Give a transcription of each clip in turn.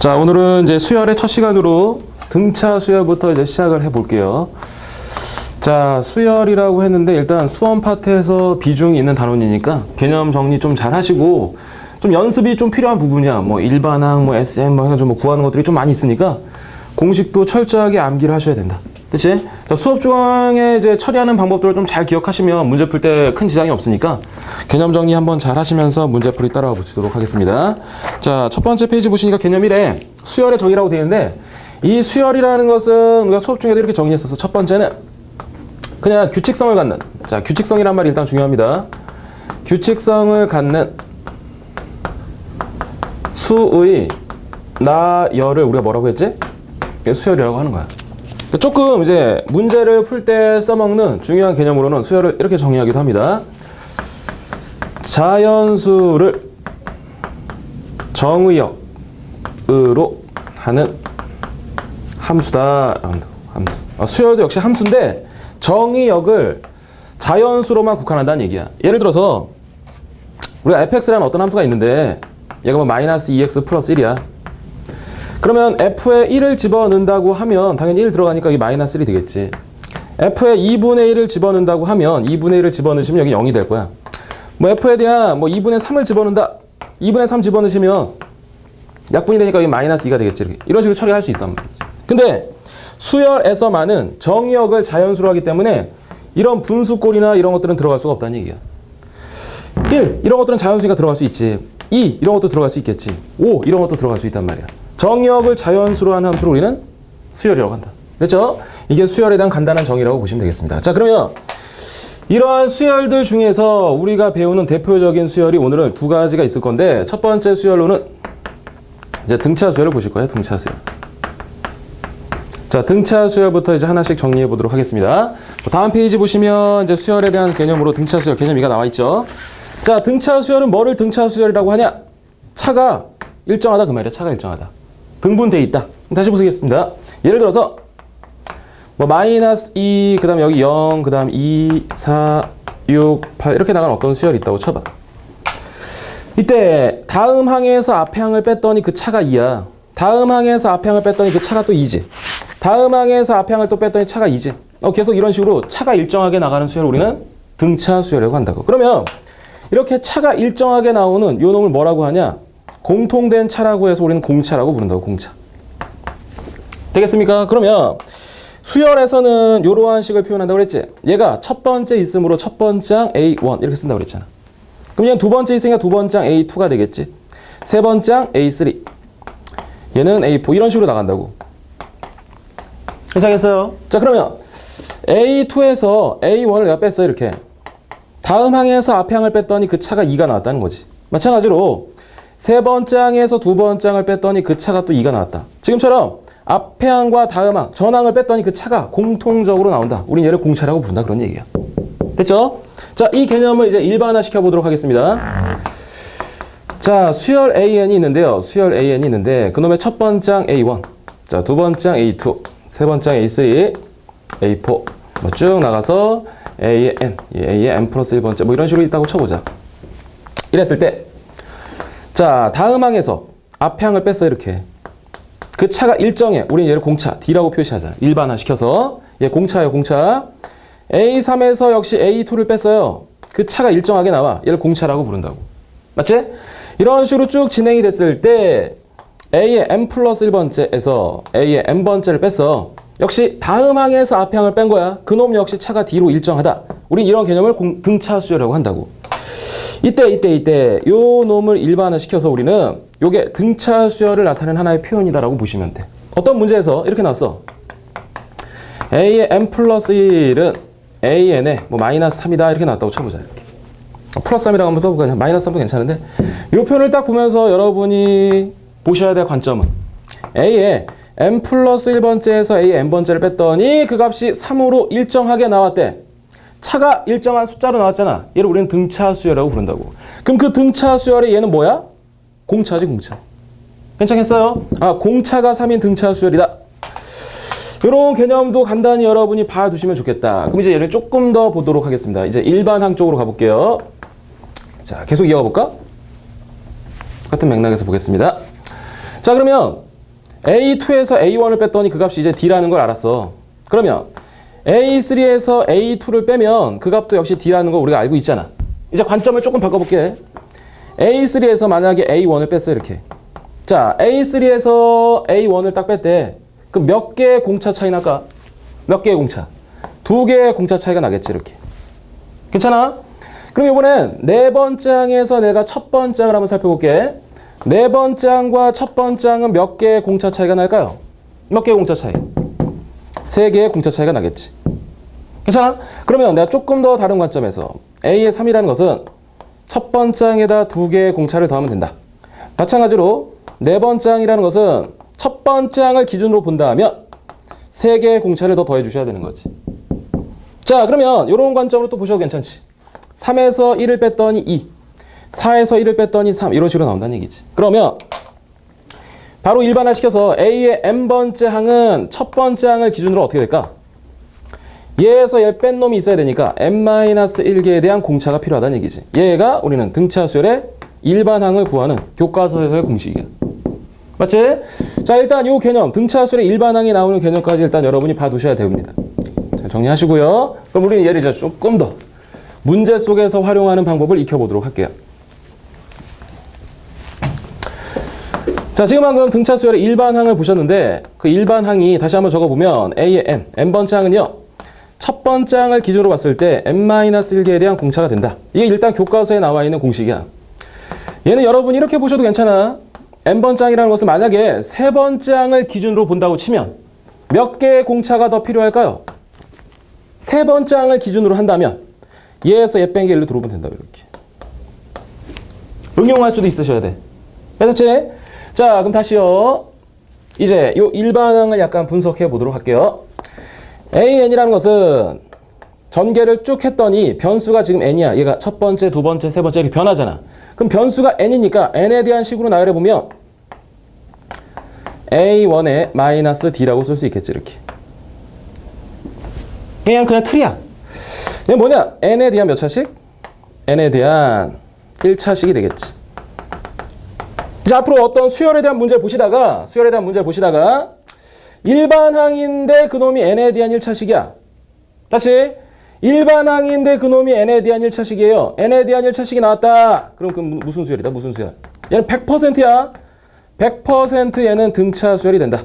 자, 오늘은 이제 수열의 첫 시간으로 등차 수열부터 이제 시작을 해 볼게요. 자, 수열이라고 했는데 일단 수험 파트에서 비중이 있는 단원이니까 개념 정리 좀 잘 하시고 좀 연습이 좀 필요한 부분이야. 뭐 일반항, 뭐 SM 뭐 해가지고 뭐 구하는 것들이 좀 많이 있으니까 공식도 철저하게 암기를 하셔야 된다. 그치? 자, 수업 중에 이제 처리하는 방법들을 좀 잘 기억하시면 문제 풀 때 큰 지장이 없으니까 개념 정리 한번 잘 하시면서 문제풀이 따라와 보시도록 하겠습니다. 자, 첫 번째 페이지 보시니까 개념 1에 수열의 정의라고 되어 있는데 이 수열이라는 것은 우리가 수업 중에도 이렇게 정리했었어. 첫 번째는 그냥 규칙성을 갖는, 자, 규칙성이란 말이 일단 중요합니다. 규칙성을 갖는 수의 나열을 우리가 뭐라고 했지? 수열이라고 하는 거야. 조금 이제 문제를 풀 때 써먹는 중요한 개념으로는 수열을 이렇게 정의하기도 합니다. 자연수를 정의역으로 하는 함수다. 함수. 수열도 역시 함수인데 정의역을 자연수로만 국한한다는 얘기야. 예를 들어서 우리가 fx라는 어떤 함수가 있는데 얘가 뭐 마이너스 2x 플러스 1이야. 그러면 f에 1을 집어넣는다고 하면 당연히 1 들어가니까 이게 마이너스 1이 되겠지. f에 2분의 1을 집어넣는다고 하면 2분의 1을 집어넣으시면 여기 0이 될 거야. 뭐 f에 대한 뭐 2분의 3을 집어넣는다. 2분의 3 집어넣으시면 약분이 되니까 이게 마이너스 2가 되겠지. 이렇게. 이런 식으로 처리할 수 있단 말이지. 근데 수열에서만은 정의역을 자연수로 하기 때문에 이런 분수꼴이나 이런 것들은 들어갈 수가 없다는 얘기야. 1 이런 것들은 자연수니까 들어갈 수 있지. 2 이런 것도 들어갈 수 있겠지. 5 이런 것도 들어갈 수 있단 말이야. 정의역을 자연수로 한 함수를 우리는 수열이라고 한다. 그렇죠? 이게 수열에 대한 간단한 정의라고 보시면 되겠습니다. 자, 그러면 이러한 수열들 중에서 우리가 배우는 대표적인 수열이 오늘은 두 가지가 있을 건데 첫 번째 수열로는 이제 등차 수열을 보실 거예요. 등차 수열. 자, 등차 수열부터 이제 하나씩 정리해 보도록 하겠습니다. 다음 페이지 보시면 이제 수열에 대한 개념으로 등차 수열 개념 2가 나와 있죠. 자, 등차 수열은 뭐를 등차 수열이라고 하냐? 차가 일정하다 그 말이야. 차가 일정하다. 등분돼 있다. 다시 보시겠습니다. 예를 들어서 뭐 마이너스 2, 그 다음에 여기 0, 그 다음 2, 4, 6, 8 이렇게 나가는 어떤 수열이 있다고 쳐봐. 이때 다음 항에서 앞에 항을 뺐더니 그 차가 2야. 다음 항에서 앞에 항을 뺐더니 그 차가 또 2지. 다음 항에서 앞에 항을 또 뺐더니 차가 2지. 계속 이런 식으로 차가 일정하게 나가는 수열을 우리는 등차 수열이라고 한다고. 그러면 이렇게 차가 일정하게 나오는 요 놈을 뭐라고 하냐? 공통된 차라고 해서 우리는 공차라고 부른다고. 공차. 되겠습니까? 그러면 수열에서는 이러한 식을 표현한다고 그랬지. 얘가 첫 번째 있음으로 첫 번장 A1 이렇게 쓴다고 그랬잖아. 그럼 얘는 두 번째 있으니까 두 번장 A2가 되겠지. 세 번장 A3 얘는 A4 이런 식으로 나간다고. 괜찮겠어요? 자, 그러면 A2에서 A1을 내가 뺐어. 이렇게 다음 항에서 앞에 항을 뺐더니 그 차가 2가 나왔다는 거지. 마찬가지로 세 번장에서 두 번장을 뺐더니 그 차가 또 2가 나왔다. 지금처럼 앞에 항과 다음 항, 전항을 뺐더니 그 차가 공통적으로 나온다. 우린 얘를 공차라고 부른다. 그런 얘기야. 됐죠? 자, 이 개념을 이제 일반화 시켜보도록 하겠습니다. 자, 수열 AN이 있는데요. 수열 AN이 있는데 그놈의 첫 번장 A1, 자, 두 번장 A2, 세 번장 A3, A4 뭐 쭉 나가서 A의 N, A의 N 플러스 1번째 뭐 이런 식으로 있다고 쳐보자. 이랬을 때 자, 다음 항에서 앞에 항을 뺐어. 이렇게 그 차가 일정해. 우리는 얘를 공차 D라고 표시하잖아. 일반화 시켜서 얘 공차예요. 공차. A3에서 역시 A2를 뺐어요. 그 차가 일정하게 나와. 얘를 공차라고 부른다고. 맞지? 이런 식으로 쭉 진행이 됐을 때 A의 M 플러스 1번째에서 A의 M번째를 뺐어. 역시 다음 항에서 앞에 항을 뺀 거야. 그놈 역시 차가 D로 일정하다. 우린 이런 개념을 등차 수열이라고 한다고. 이때 요 놈을 일반화 시켜서 우리는 요게 등차 수열을 나타내는 하나의 표현이다라고 보시면 돼. 어떤 문제에서 이렇게 나왔어. A의 M 플러스 1은 AN의 뭐 마이너스 3이다 이렇게 나왔다고 쳐보자. 이렇게. 플러스 3이라고 한번 써볼까? 그냥 마이너스 3도 괜찮은데 요 표현을 딱 보면서 여러분이 보셔야 될 관점은 A의 M 플러스 1번째에서 A의 M번째를 뺐더니 그 값이 3으로 일정하게 나왔대. 차가 일정한 숫자로 나왔잖아. 얘를 우리는 등차 수열이라고 부른다고. 그럼 그 등차 수열의 얘는 뭐야? 공차지, 공차. 괜찮겠어요? 아, 공차가 3인 등차 수열이다. 이런 개념도 간단히 여러분이 봐두시면 좋겠다. 그럼 이제 얘를 조금 더 보도록 하겠습니다. 이제 일반항 쪽으로 가볼게요. 자, 계속 이어가 볼까? 같은 맥락에서 보겠습니다. 자, 그러면 A2에서 A1을 뺐더니 그 값이 이제 D라는 걸 알았어. 그러면 A3에서 A2를 빼면 그 값도 역시 D라는 걸 우리가 알고 있잖아. 이제 관점을 조금 바꿔볼게. A3에서 만약에 A1을 뺐어 이렇게. 자, A3에서 A1을 딱 뺐대. 그럼 몇 개의 공차 차이 날까? 몇 개의 공차? 2개의 공차 차이가 나겠지 이렇게. 괜찮아? 그럼 이번엔 네 번째 항에서 내가 첫 번째 항을 한번 살펴볼게. 네 번째 항과 첫 번째 항은 몇 개의 공차 차이가 날까요? 몇 개의 공차 차이? 3개의 공차 차이가 나겠지. 괜찮아? 그러면 내가 조금 더 다른 관점에서 A의 3이라는 것은 첫 번째 항에다 2개의 공차를 더하면 된다. 마찬가지로 네 번째 항이라는 것은 첫 번째 항을 기준으로 본다 하면 3개의 공차를 더 더해 주셔야 되는 거지. 자, 그러면 이런 관점으로 또 보셔도 괜찮지. 3에서 1을 뺐더니 2, 4에서 1을 뺐더니 3 이런 식으로 나온다는 얘기지. 그러면 바로 일반화시켜서 A의 n번째 항은 첫 번째 항을 기준으로 어떻게 될까? 얘에서 얘 뺀 놈이 있어야 되니까 n-1개에 대한 공차가 필요하다는 얘기지. 얘가 우리는 등차 수열의 일반항을 구하는 교과서에서의 공식이야. 맞지? 자, 일단 이 개념, 등차 수열의 일반항이 나오는 개념까지 일단 여러분이 봐두셔야 됩니다. 자, 정리하시고요. 그럼 우리는 얘를 이제 조금 더 문제 속에서 활용하는 방법을 익혀보도록 할게요. 자, 지금 방금 등차 수열의 일반항을 보셨는데 그 일반항이 다시 한번 적어보면 A의 n번째 항은요. 첫 번째 항을 기준으로 봤을 때 n-1개에 대한 공차가 된다. 이게 일단 교과서에 나와 있는 공식이야. 얘는 여러분이 이렇게 보셔도 괜찮아. n번째 항이라는 것은 만약에 세 번째 항을 기준으로 본다고 치면 몇 개의 공차가 더 필요할까요? 세 번째 항을 기준으로 한다면 얘에서 얘 뺀 게 1로 들어오면 된다. 이렇게. 응용할 수도 있으셔야 돼. 알았지? 자, 그럼 다시요. 이제 요 일반항을 약간 분석해 보도록 할게요. AN이라는 것은 전개를 쭉 했더니 변수가 지금 n이야. 얘가 첫 번째, 두 번째, 세 번째 이렇게 변하잖아. 그럼 변수가 n이니까 n에 대한 식으로 나열해 보면 A1의 마이너스 D라고 쓸 수 있겠지. 이렇게. 그냥 틀이야. 얘 뭐냐? n에 대한 몇 차식? n에 대한 1차식이 되겠지. 이제 앞으로 어떤 수열에 대한 문제를 보시다가 일반항인데 그놈이 n에 대한 1차식이야. 다시 일반항인데 그놈이 n에 대한 1차식이에요. n에 대한 1차식이 나왔다. 그럼 그 무슨 수열이다? 무슨 수열? 얘는 100%야. 100% 얘는 등차 수열이 된다.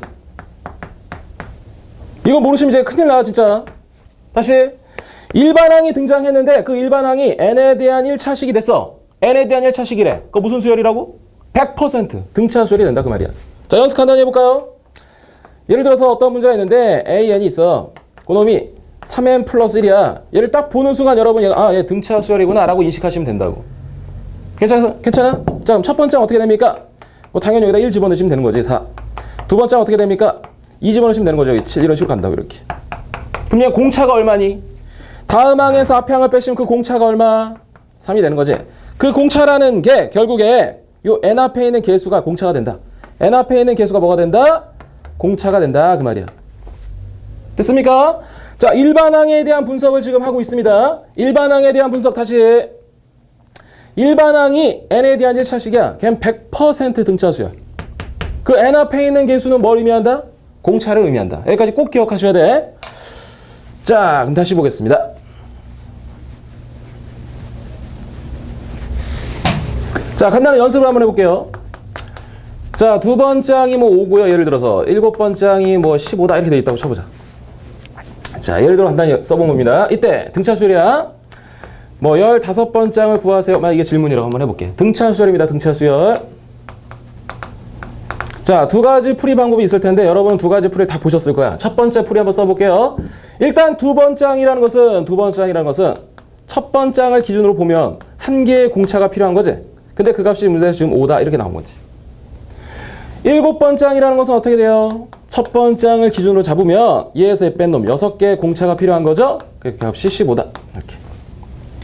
이거 모르시면 이제 큰일 나 진짜. 다시 일반항이 등장했는데 그 일반항이 n에 대한 1차식이 됐어. n에 대한 1차식이래. 그거 무슨 수열이라고? 100% 등차 수열이 된다 그 말이야. 자, 연습 간단히 해볼까요? 예를 들어서 어떤 문제가 있는데 AN이 있어. 그놈이 3n 플러스 1이야. 얘를 딱 보는 순간 여러분 얘가 얘 등차 수열이구나 라고 인식하시면 된다고. 괜찮아? 자, 그럼 첫 번째는 어떻게 됩니까? 뭐 당연히 여기다 1 집어넣으시면 되는 거지. 4. 두 번째는 어떻게 됩니까? 2 집어넣으시면 되는 거죠. 7 이런 식으로 간다고 이렇게. 그럼 얘 공차가 얼마니? 다음 항에서 앞에 항을 빼시면 그 공차가 얼마? 3이 되는 거지. 그 공차라는 게 결국에 요 n 앞에 있는 개수가 공차가 된다. n 앞에 있는 개수가 뭐가 된다? 공차가 된다 그 말이야. 됐습니까? 자, 일반항에 대한 분석을 지금 하고 있습니다. 일반항에 대한 분석 다시. 일반항이 n에 대한 1차식이야. 걔는 100% 등차수야. 그 n 앞에 있는 개수는 뭘 의미한다? 공차를 의미한다. 여기까지 꼭 기억하셔야 돼. 자, 그럼 다시 보겠습니다. 자, 간단한 연습을 한번 해볼게요. 자, 두 번째 항이 뭐 5고요. 예를 들어서 일곱 번째 항이 뭐 15다 이렇게 돼 있다고 쳐보자. 자, 예를 들어 간단히 써본 겁니다. 이때 등차 수열이야. 뭐 15번째 항을 구하세요. 이게 질문이라고 한번 해볼게. 등차 수열입니다. 등차 수열. 자, 두 가지 풀이 방법이 있을 텐데 여러분은 두 가지 풀이를 다 보셨을 거야. 첫 번째 풀이 한번 써볼게요. 일단 두 번째 항이라는 것은 첫 번째 항을 기준으로 보면 한 개의 공차가 필요한 거지. 근데 그 값이 문제에서 지금 5다 이렇게 나온 거지. 일곱 번째 항이라는 것은 어떻게 돼요? 첫 번째 항을 기준으로 잡으면 얘에서 뺀 놈 6개의 공차가 필요한 거죠? 그 값이 15다. 이렇게.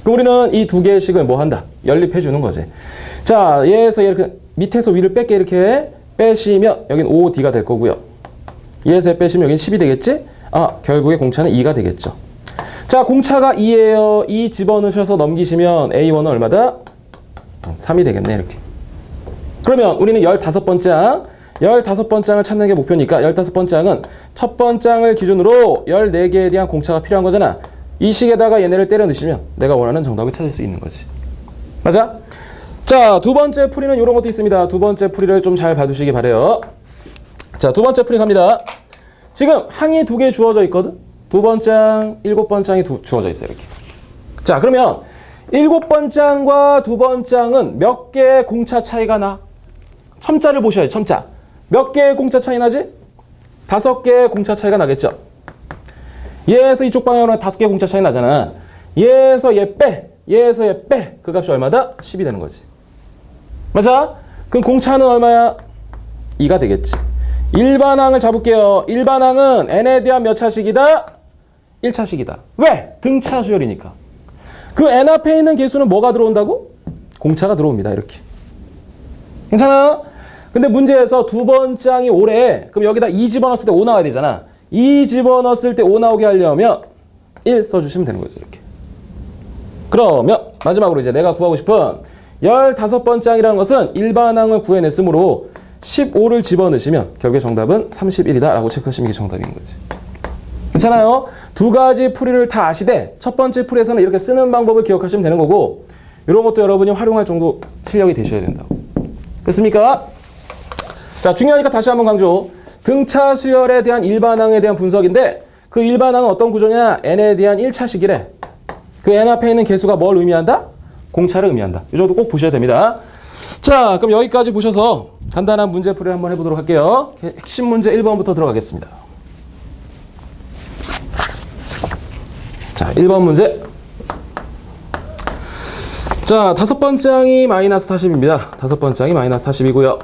그럼 우리는 이 두 개의 식을 뭐 한다? 연립해 주는 거지. 자, 얘에서 이렇게 밑에서 위를 뺄게 이렇게 빼시면 여긴 5D가 될 거고요. 얘에서 빼시면 여긴 10이 되겠지? 결국에 공차는 2가 되겠죠. 자, 공차가 2예요. 2 집어넣으셔서 넘기시면 A1은 얼마다? 3이 되겠네 이렇게. 그러면 우리는 15번째 항 15번장을 찾는 게 목표니까 15번장은 첫 번장을 기준으로 14개에 대한 공차가 필요한 거잖아. 이 식에다가 얘네를 때려 넣으시면 내가 원하는 정답을 찾을 수 있는 거지. 맞아? 자, 두 번째 풀이는 이런 것도 있습니다. 두 번째 풀이를 좀 잘 봐주시기 바래요. 자, 두 번째 풀이 갑니다. 지금 항이 2개 주어져 있거든? 2번장, 7번장이 주어져 있어요. 이렇게. 자, 그러면 7번장과 2번장은 몇 개의 공차 차이가 나? 첨자를 보셔야 돼. 첨자. 몇 개의 공차 차이 나지? 5개의 공차 차이가 나겠죠. 얘에서 이쪽 방향으로 5개의 공차 차이 나잖아. 얘에서 얘 빼. 얘에서 얘 빼. 그 값이 얼마다? 10이 되는 거지. 맞아? 그럼 공차는 얼마야? 2가 되겠지. 일반항을 잡을게요. 일반항은 n에 대한 몇 차식이다? 1차식이다. 왜? 등차 수열이니까. 그 n 앞에 있는 개수는 뭐가 들어온다고? 공차가 들어옵니다. 이렇게. 괜찮아? 근데 문제에서 2번장이 5래. 그럼 여기다 2 집어넣었을 때 5 나와야 되잖아. 2 집어넣었을 때 5 나오게 하려면 1 써주시면 되는 거죠. 이렇게. 그러면 마지막으로 이제 내가 구하고 싶은 15번장이라는 것은 일반항을 구해냈으므로 15를 집어넣으시면 결국에 정답은 31이다 라고 체크하시는 게 정답인 거지. 괜찮아요? 두 가지 풀이를 다 아시되 첫 번째 풀이에서는 이렇게 쓰는 방법을 기억하시면 되는 거고 이런 것도 여러분이 활용할 정도 실력이 되셔야 된다고. 됐습니까? 자, 중요하니까 다시 한번 강조. 등차 수열에 대한 일반항에 대한 분석인데 그 일반항은 어떤 구조냐? n에 대한 1차식이래. 그 n 앞에 있는 개수가 뭘 의미한다? 공차를 의미한다. 이 정도 꼭 보셔야 됩니다. 자, 그럼 여기까지 보셔서 간단한 문제풀이를 한번 해보도록 할게요. 핵심 문제 1번부터 들어가겠습니다. 자, 1번 문제. 자, 5번장이 마이너스 40입니다. 5번장이 마이너스 40이고요.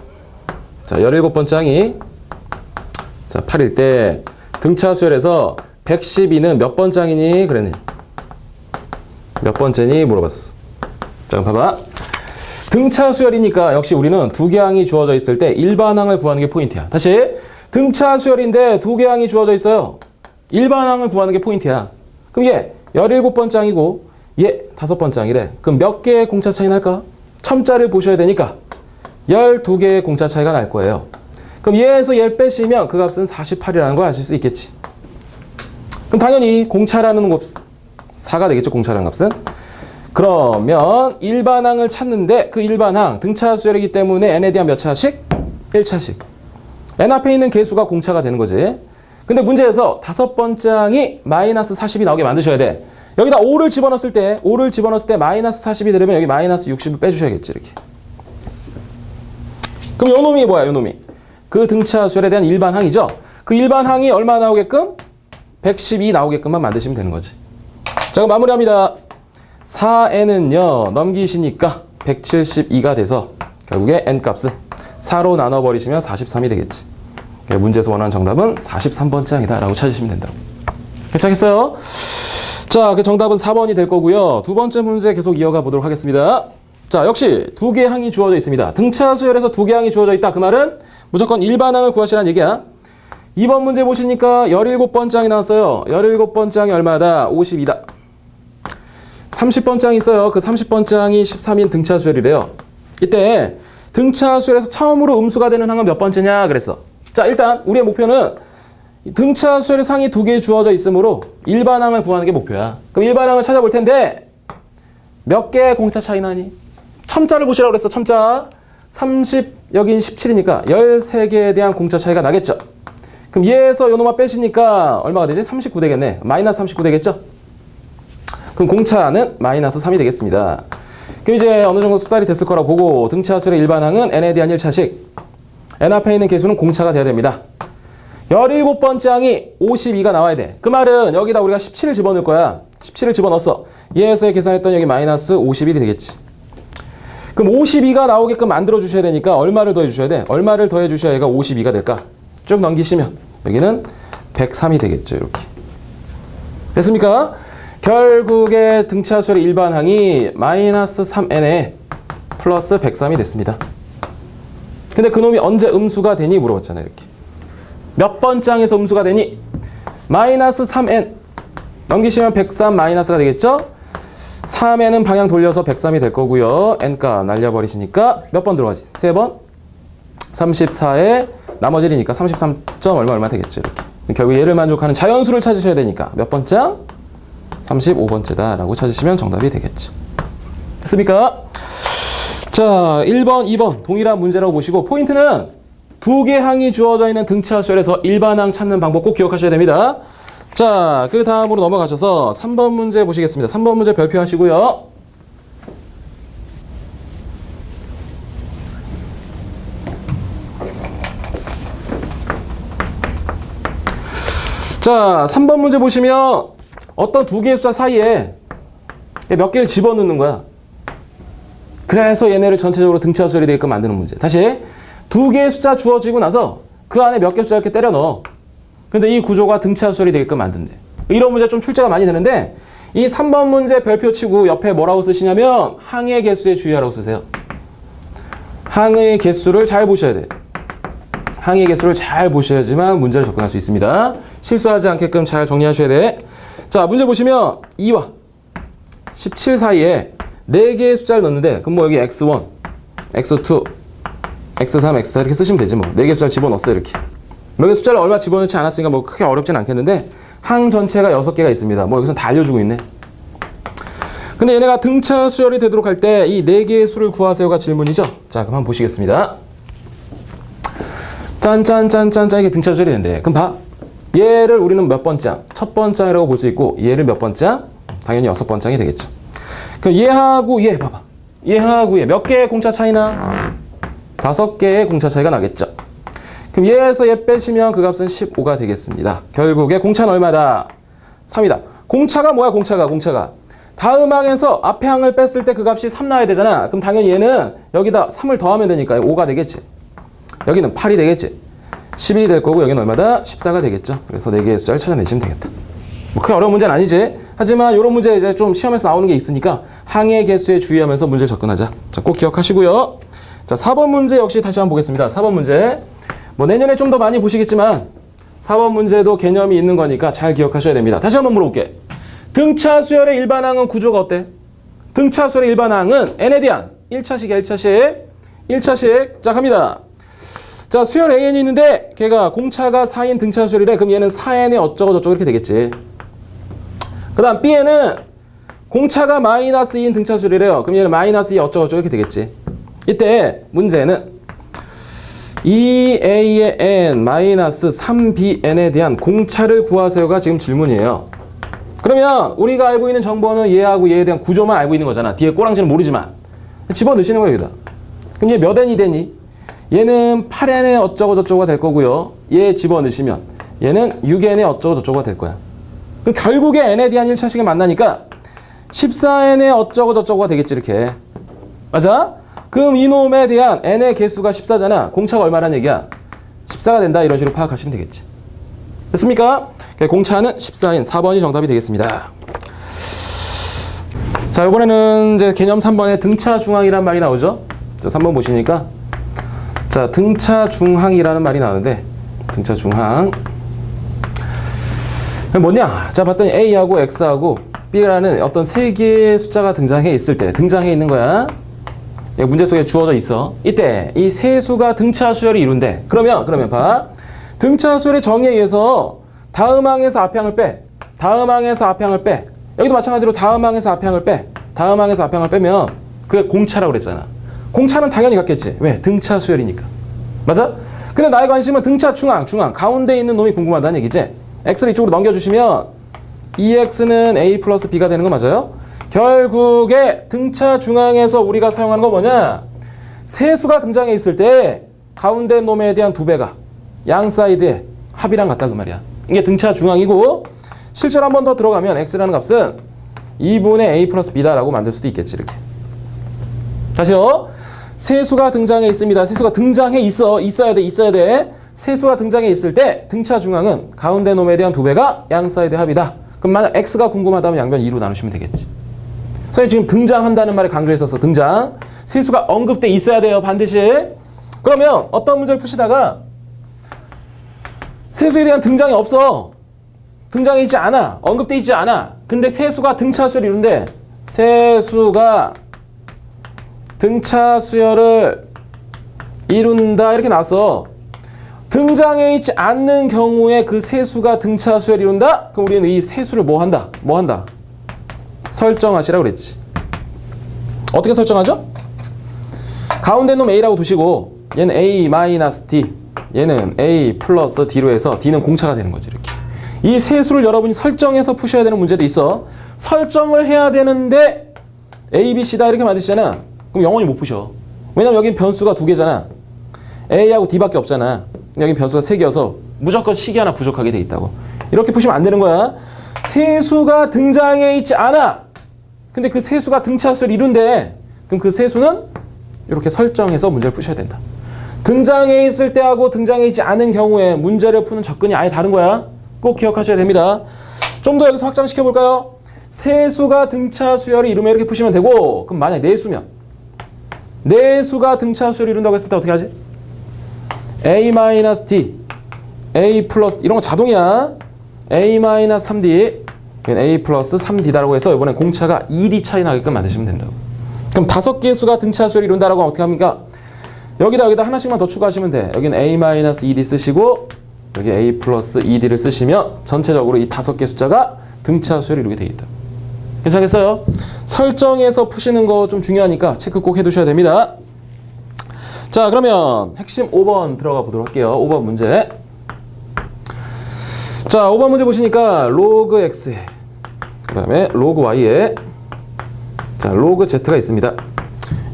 자, 17번장이 자, 8일 때 등차 수열에서 112는 몇 번장이니? 그랬네. 몇 번째니? 물어봤어. 자, 봐봐. 등차 수열이니까 역시 우리는 2개 항이 주어져 있을 때 일반항을 구하는 게 포인트야. 다시. 등차 수열인데 2개 항이 주어져 있어요. 일반항을 구하는 게 포인트야. 그럼 얘 17번장이고 얘 5번장이래. 그럼 몇 개의 공차 차이 날까? 첨자를 보셔야 되니까 12개의 공차 차이가 날 거예요. 그럼 얘에서 얘를 빼시면 그 값은 48이라는 걸 아실 수 있겠지. 그럼 당연히 공차라는 값 4가 되겠죠. 공차라는 값은. 그러면 일반항을 찾는데 그 일반항 등차 수열이기 때문에 n에 대한 몇 차식? 1차식. n 앞에 있는 개수가 공차가 되는 거지. 근데 문제에서 5번장이 마이너스 40이 나오게 만드셔야 돼. 여기다 5를 집어넣었을 때 마이너스 40이 되려면 여기 마이너스 60을 빼주셔야겠지. 이렇게. 그럼 요 놈이 뭐야? 요 놈이. 그 등차 수열에 대한 일반항이죠. 그 일반항이 얼마 나오게끔? 112 나오게끔만 만드시면 되는 거지. 자, 그럼 마무리합니다. 4n은요 넘기시니까 172가 돼서 결국에 n값은 4로 나눠버리시면 43이 되겠지. 문제에서 원하는 정답은 43번장이다 라고 찾으시면 된다고. 괜찮겠어요? 자, 그 정답은 4번이 될 거고요. 두 번째 문제 계속 이어가 보도록 하겠습니다. 자, 역시 2개 항이 주어져 있습니다. 등차 수열에서 2개 항이 주어져 있다. 그 말은 무조건 일반항을 구하시라는 얘기야. 2번 문제 보시니까 17번장이 나왔어요. 17번장이 얼마다? 52다. 30번장이 있어요. 그 30번장이 13인 등차 수열이래요. 이때 등차 수열에서 처음으로 음수가 되는 항은 몇 번째냐 그랬어. 자, 일단 우리의 목표는 등차 수열의 항이 2개 주어져 있으므로 일반항을 구하는 게 목표야. 그럼 일반항을 찾아볼 텐데 몇 개의 공차 차이 나니? 첨자를 보시라고 그랬어. 첨자. 30 여긴 17이니까 13개에 대한 공차 차이가 나겠죠. 그럼 얘에서 요 놈아 빼시니까 얼마가 되지? 39 되겠네. 마이너스 39 되겠죠? 그럼 공차는 마이너스 3이 되겠습니다. 그럼 이제 어느 정도 숙달이 됐을 거라고 보고 등차 수열의 일반항은 n에 대한 1차식. n 앞에 있는 개수는 공차가 돼야 됩니다. 17번째 항이 52가 나와야 돼. 그 말은 여기다 우리가 17을 집어넣을 거야. 17을 집어넣었어. 얘에서 계산했더니 여기 마이너스 51이 되겠지. 그럼 52가 나오게끔 만들어 주셔야 되니까 얼마를 더해 주셔야 돼? 얼마를 더해 주셔야 얘가 52가 될까? 쭉 넘기시면 여기는 103이 되겠죠. 이렇게. 됐습니까? 결국에 등차 수열의 일반항이 마이너스 3n에 플러스 103이 됐습니다. 근데 그놈이 언제 음수가 되니 물어봤잖아요. 이렇게. 몇 번장에서 음수가 되니? 마이너스 3n 넘기시면 103 마이너스가 되겠죠? 3n은 방향 돌려서 103이 될 거고요. n값 날려버리시니까 몇 번 들어가지? 3번? 34에 나머지 1이니까 33. 얼마 되겠죠. 이렇게. 결국 얘를 만족하는 자연수를 찾으셔야 되니까 몇 번째? 35번째다 라고 찾으시면 정답이 되겠죠. 됐습니까? 자, 1번, 2번 동일한 문제라고 보시고 포인트는 두 개 항이 주어져 있는 등차 수열에서 일반항 찾는 방법 꼭 기억하셔야 됩니다. 자, 그 다음으로 넘어가셔서 3번 문제 보시겠습니다. 3번 문제 별표하시고요. 자, 3번 문제 보시면 어떤 두 개의 숫자 사이에 몇 개를 집어넣는 거야. 그래서 얘네를 전체적으로 등차 수열이 되게끔 만드는 문제. 다시 두 개의 숫자 주어지고 나서 그 안에 몇 개의 숫자 이렇게 때려 넣어. 근데 이 구조가 등차 수열이 되게끔 만든대. 이런 문제 좀 출제가 많이 되는데 이 3번 문제 별표 치고 옆에 뭐라고 쓰시냐면 항의 개수에 주의하라고 쓰세요. 항의 개수를 잘 보셔야 돼. 항의 개수를 잘 보셔야지만 문제를 접근할 수 있습니다. 실수하지 않게끔 잘 정리하셔야 돼. 자, 문제 보시면 2와 17 사이에 4개의 숫자를 넣는데 그럼 뭐 여기 x1, x2, x3, x4 이렇게 쓰시면 되지 뭐. 4개의 숫자를 집어넣었어요 이렇게. 몇 개 숫자를 얼마 집어넣지 않았으니까 뭐 크게 어렵진 않겠는데 항 전체가 6개가 있습니다. 뭐 여기서 다 알려주고 있네. 근데 얘네가 등차 수열이 되도록 할 때 이 4개의 수를 구하세요가 질문이죠. 자, 그럼 한번 보시겠습니다. 짠짠짠짠짠 이게 등차 수열이 된대. 그럼 봐. 얘를 우리는 몇 번장? 첫 번장이라고 볼 수 있고 얘를 몇 번장? 당연히 6번장이 되겠죠. 그럼 얘하고 얘 봐봐. 얘하고 얘 몇 개의 공차 차이나? 5개의 공차 차이가 나겠죠. 그럼 얘에서 얘 빼시면 그 값은 15가 되겠습니다. 결국에 공차는 얼마다? 3이다. 공차가 뭐야? 공차가. 다음 항에서 앞에 항을 뺐을 때 그 값이 3 나와야 되잖아. 그럼 당연히 얘는 여기다 3을 더하면 되니까 5가 되겠지. 여기는 8이 되겠지. 11이 될 거고 여기는 얼마다? 14가 되겠죠. 그래서 4개의 숫자를 찾아내시면 되겠다. 뭐 크게 어려운 문제는 아니지. 하지만 이런 문제 이제 좀 시험에서 나오는 게 있으니까 항의 개수에 주의하면서 문제 접근하자. 자, 꼭 기억하시고요. 자, 4번 문제 역시 다시 한번 보겠습니다. 4번 문제. 뭐 내년에 좀 더 많이 보시겠지만 4번 문제도 개념이 있는 거니까 잘 기억하셔야 됩니다. 다시 한번 물어볼게. 등차 수열의 일반항은 구조가 어때? 등차 수열의 일반항은 n에 대한 1차식이야, 1차식. 자, 갑니다. 자, 수열 an이 있는데 걔가 공차가 4인 등차 수열이래. 그럼 얘는 4n에 어쩌고 저쩌고 이렇게 되겠지. 그 다음 b에는 공차가 마이너스 2인 등차 수열이래요. 그럼 얘는 마이너스 2 어쩌고 저쩌고 이렇게 되겠지. 이때 문제는 2a의 n 마이너스 3bn에 대한 공차를 구하세요가 지금 질문이에요. 그러면 우리가 알고 있는 정보는 얘하고 얘에 대한 구조만 알고 있는 거잖아. 뒤에 꼬랑지는 모르지만 집어넣으시는 거예요, 여기다. 그럼 얘 몇 n이 되니? 얘는 8n에 어쩌고 저쩌고가 될 거고요. 얘 집어넣으시면 얘는 6n에 어쩌고 저쩌고가 될 거야. 그럼 결국에 n에 대한 1차식이 만나니까 14n에 어쩌고 저쩌고가 되겠지, 이렇게. 맞아? 그럼 이놈에 대한 n의 개수가 14잖아. 공차가 얼마란 얘기야? 14가 된다. 이런 식으로 파악하시면 되겠지. 됐습니까? 공차는 14인 4번이 정답이 되겠습니다. 자, 이번에는 이제 개념 3번에 등차 중항이란 말이 나오죠. 자, 3번 보시니까 자, 등차 중항이라는 말이 나오는데 등차 중항 뭐냐? 자, 봤더니 A하고 X하고 B라는 어떤 세 개의 숫자가 등장해 있을 때 등장해 있는 거야. 문제 속에 주어져 있어. 이때 이 세 수가 등차 수열이 이룬대. 그러면 봐. 등차 수열의 정의에 의해서 다음 항에서 앞 항을 빼. 다음 항에서 앞 항을 빼. 여기도 마찬가지로 다음 항에서 앞 항을 빼. 다음 항에서 앞 항을 빼면 그게 공차라고 그랬잖아. 공차는 당연히 같겠지. 왜? 등차 수열이니까. 맞아? 근데 나의 관심은 등차 중항. 가운데 있는 놈이 궁금하다는 얘기지. X를 이쪽으로 넘겨주시면 2X는 A 플러스 B가 되는 거 맞아요? 결국에 등차 중항에서 우리가 사용하는 거 뭐냐? 세수가 등장해 있을 때 가운데 놈에 대한 2배가 양 사이드의 합이랑 같다 그 말이야. 이게 등차 중항이고 실제로 한 번 더 들어가면 X라는 값은 2분의 A 플러스 B다라고 만들 수도 있겠지, 이렇게. 다시요. 세수가 등장해 있습니다. 세수가 등장해 있어야 돼. 세수가 등장해 있을 때 등차 중항은 가운데 놈에 대한 2배가 양 사이드의 합이다. 그럼 만약 X가 궁금하다면 양변 2로 나누시면 되겠지. 선생님 지금 등장한다는 말을 강조했었어. 등장. 세수가 언급돼 있어야 돼요. 반드시. 그러면 어떤 문제를 푸시다가 세수에 대한 등장이 없어. 등장해 있지 않아. 언급돼 있지 않아. 근데 세수가 등차 수열을 이룬대. 세수가 등차 수열을 이룬다 이렇게 나왔어. 등장해 있지 않는 경우에 그 세수가 등차 수열을 이룬다? 그럼 우리는 이 세수를 뭐 한다? 설정하시라고 그랬지. 어떻게 설정하죠? 가운데 놈 A라고 두시고 얘는 A-D, 얘는 A 플러스 D로 해서 D는 공차가 되는 거지. 이렇게. 이 세수를 여러분이 설정해서 푸셔야 되는 문제도 있어. 설정을 해야 되는데 A, B, C다 이렇게 만드시잖아. 그럼 영원히 못 푸셔. 왜냐면 여긴 변수가 2개잖아. A하고 D밖에 없잖아. 여긴 변수가 3개여서 무조건 식이 하나 부족하게 돼 있다고. 이렇게 푸시면 안 되는 거야. 세수가 등장해 있지 않아. 근데 그 세수가 등차수를 이룬대. 그럼 그 세수는 이렇게 설정해서 문제를 푸셔야 된다. 등장해 있을 때하고 등장해 있지 않은 경우에 문제를 푸는 접근이 아예 다른 거야. 꼭 기억하셔야 됩니다. 좀 더 여기서 확장시켜 볼까요? 세수가 등차수열을 이루면 이렇게 푸시면 되고, 그럼 만약에 내수가 등차수열을 이룬다고 했을 때 어떻게 하지? A-D, A 플러스, 이런 거 자동이야. A-3D, A 플러스 3D다라고 해서 이번엔 공차가 2D 차이 나게끔 만드시면 된다고. 그럼 5개의 수가 등차수열을 이룬다라고 어떻게 합니까? 여기다 하나씩만 더 추가하시면 돼. 여기는 A-2D 쓰시고 여기 A 플러스 2D를 쓰시면 전체적으로 이 5개 숫자가 등차수열을 이루게 되겠다. 괜찮겠어요? 설정해서 푸시는 거 좀 중요하니까 체크 꼭 해두셔야 됩니다. 자, 그러면 핵심 5번 들어가 보도록 할게요. 5번 문제. 자, 5번 문제 보시니까 로그 X에 그 다음에 로그 Y에 자, 로그 Z가 있습니다.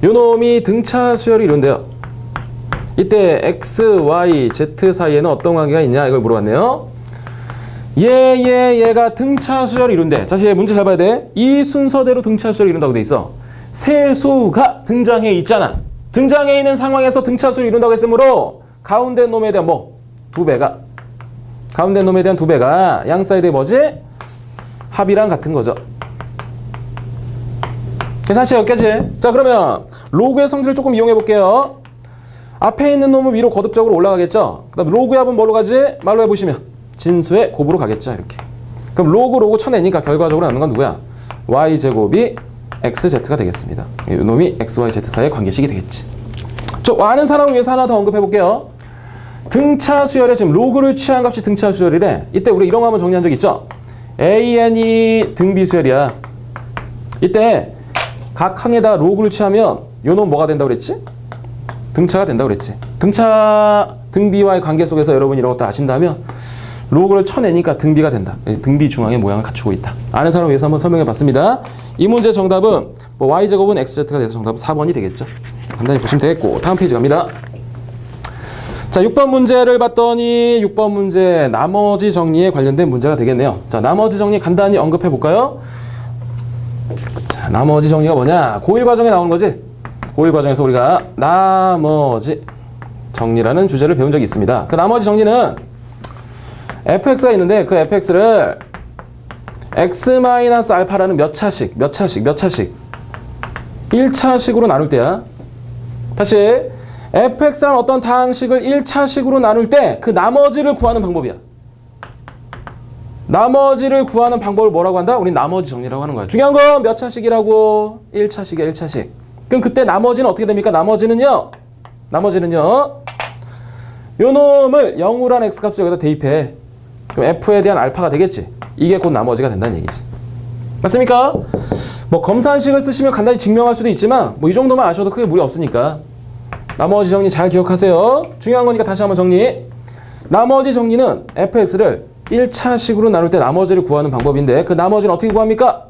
요 놈이 등차 수열을 이룬대요. 이때 X, Y, Z 사이에는 어떤 관계가 있냐 이걸 물어봤네요. 얘가 등차 수열을 이룬대. 다시 문제 잘 봐야 돼. 이 순서대로 등차 수열을 이룬다고 돼 있어. 세수가 등장해 있잖아. 등장해 있는 상황에서 등차 수열을 이룬다고 했으므로 가운데 놈에 대한 가운데 놈에 대한 2배가 양 사이드에 뭐지? 합이랑 같은 거죠. 괜찮지? 여기까지. 자, 그러면 로그의 성질을 조금 이용해 볼게요. 앞에 있는 놈은 위로 거듭적으로 올라가겠죠? 그 다음 로그의 합은 뭐로 가지? 말로 해보시면 진수의 곱으로 가겠죠? 이렇게. 그럼 로그 쳐내니까 결과적으로 남는 건 누구야? y제곱이 xz가 되겠습니다. 이 놈이 x, y, z 사이의 관계식이 되겠지. 좀 아는 사람을 위해서 하나 더 언급해 볼게요. 등차 수열에 지금 로그를 취한 값이 등차 수열이래. 이때 우리 이런 거 한번 정리한 적 있죠? an이 등비 수열이야. 이때 각 항에다 로그를 취하면 요 놈 뭐가 된다고 그랬지? 등차가 된다고 그랬지. 등비와의 관계 속에서 여러분이 이런 것도 아신다면 로그를 쳐내니까 등비가 된다. 등비 중앙의 모양을 갖추고 있다. 아는 사람을 위해서 한번 설명해 봤습니다. 이 문제 정답은 y제곱은 xz가 돼서 정답은 4번이 되겠죠. 간단히 보시면 되겠고, 다음 페이지 갑니다. 자, 6번 문제를 봤더니 6번 문제 나머지 정리에 관련된 문제가 되겠네요. 자, 나머지 정리 간단히 언급해 볼까요? 자, 나머지 정리가 뭐냐? 고1 과정에 나오는 거지. 고1 과정에서 우리가 나머지 정리라는 주제를 배운 적이 있습니다. 그 나머지 정리는 fx가 있는데 그 fx를 x-알파라는 몇 차씩 1차식으로 나눌 때야. 다시 fx라는 어떤 다항식을 1차식으로 나눌 때 그 나머지를 구하는 방법이야. 나머지를 구하는 방법을 뭐라고 한다? 우린 나머지 정리라고 하는 거야. 중요한 건 몇 차식이라고? 1차식이야, 1차식. 그럼 그때 나머지는 어떻게 됩니까? 나머지는요 요 놈을 0으로 한 x값을 여기다 대입해. 그럼 f에 대한 알파가 되겠지. 이게 곧 나머지가 된다는 얘기지. 맞습니까? 뭐 검산식을 쓰시면 간단히 증명할 수도 있지만 뭐 이 정도만 아셔도 크게 무리 없으니까 나머지 정리 잘 기억하세요. 중요한 거니까 다시 한번 정리. 나머지 정리는 fx를 1차식으로 나눌 때 나머지를 구하는 방법인데 그 나머지는 어떻게 구합니까?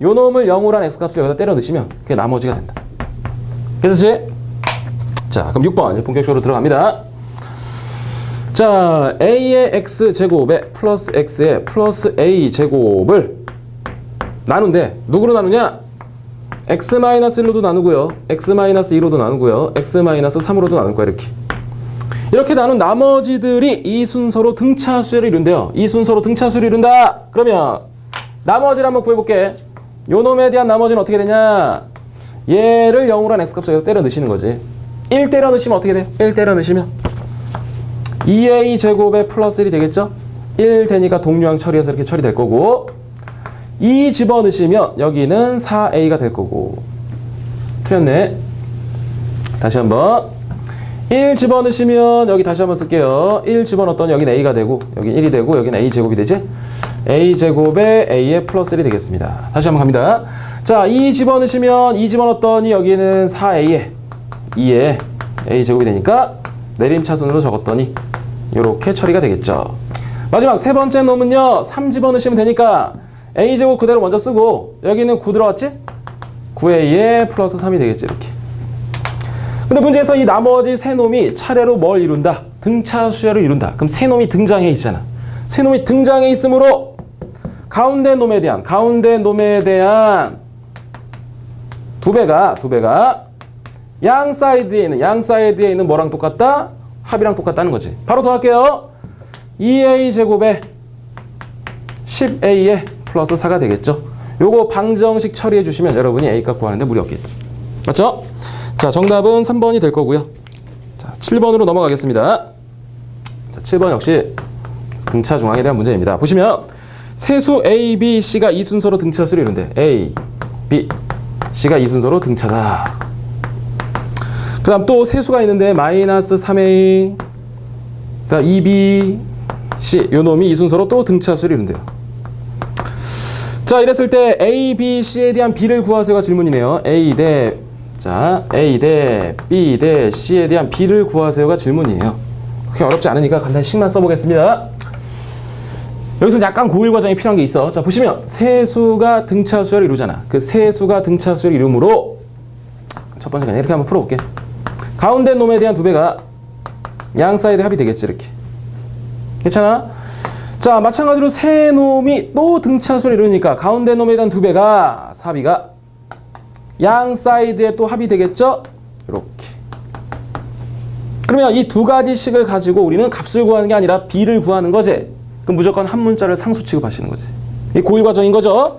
요 놈을 0으로 한 x값을 여기다 때려 넣으시면 그게 나머지가 된다. 그렇지? 자, 그럼 6번 이제 본격적으로 들어갑니다. 자, a의 x제곱에 플러스 x에 플러스 a제곱을 나눈대. 누구로 나누냐? x-1로도 나누고요. x-2로도 나누고요. x-3으로도 나눌 거야. 이렇게 나눈 나머지들이 이 순서로 등차수열을 이룬대요. 이 순서로 등차수열을 이룬다. 그러면 나머지를 한번 구해볼게. 요 놈에 대한 나머지는 어떻게 되냐? 얘를 0으로 한 x값을 때려 넣으시는 거지. 1 때려 넣으시면 어떻게 돼? 1 때려 넣으시면 2a 제곱에 플러스 1이 되겠죠? 1 되니까 동류항 처리해서 이렇게 처리될 거고 2 집어넣으시면 여기는 4a가 될 거고. 틀렸네. 다시 한번 1 집어넣으시면 여기 다시 한번 쓸게요. 1 집어넣었더니 여긴 A가 되고 여긴 1이 되고 여긴 A제곱이 되지? A제곱에 A의 플러스 1이 되겠습니다. 다시 한번 갑니다. 자, 2 집어넣으시면 2 집어넣었더니 여기는 4A에 2에 A제곱이 되니까 내림차순으로 적었더니 이렇게 처리가 되겠죠. 마지막 세 번째 놈은요. 3 집어넣으시면 되니까 A제곱 그대로 먼저 쓰고 여기는 9 들어갔지? 9A에 플러스 3이 되겠지 이렇게. 근데 문제에서 이 나머지 세 놈이 차례로 뭘 이룬다? 등차 수열을 이룬다. 그럼 세 놈이 등장해 있잖아. 세 놈이 등장해 있으므로 가운데 놈에 대한 두 배가 양 사이드에 있는 뭐랑 똑같다? 합이랑 똑같다는 거지. 바로 더할게요. 2A 제곱에 10A에 플러스 4가 되겠죠. 요거 방정식 처리해 주시면 여러분이 A값 구하는데 무리 없겠지. 맞죠? 자, 정답은 3번이 될 거고요. 자, 7번으로 넘어가겠습니다. 자, 7번 역시 등차 중앙에 대한 문제입니다. 보시면 세수 A, B, C가 이 순서로 등차수를 이룬대. A, B, C가 이 순서로 등차다. 그 다음 또 세수가 있는데 마이너스 3A, 2B, C 요 놈이 이 순서로 또 등차수를 이룬대요. 자, 이랬을 때 A, B, C에 대한 B를 구하세요가 질문이네요. A 대 B 대 C에 대한 B를 구하세요가 질문이에요. 그렇게 어렵지 않으니까 간단히 식만 써보겠습니다. 여기서 약간 고일 과정이 필요한 게 있어. 자, 보시면 세수가 등차수열을 이루잖아. 그 세수가 등차수열을 이루므로 첫 번째 그냥 이렇게 한번 풀어볼게. 가운데 놈에 대한 두 배가 양 사이드 합이 되겠지 이렇게. 괜찮아? 자, 마찬가지로 세 놈이 또 등차수를 이루니까 가운데 놈에 대한 두 배가 사비가 양 사이드에 또 합이 되겠죠? 이렇게. 그러면 이 두 가지 식을 가지고 우리는 값을 구하는 게 아니라 B를 구하는 거지. 그럼 무조건 한 문자를 상수 취급하시는 거지. 이게 고일 과정인 거죠.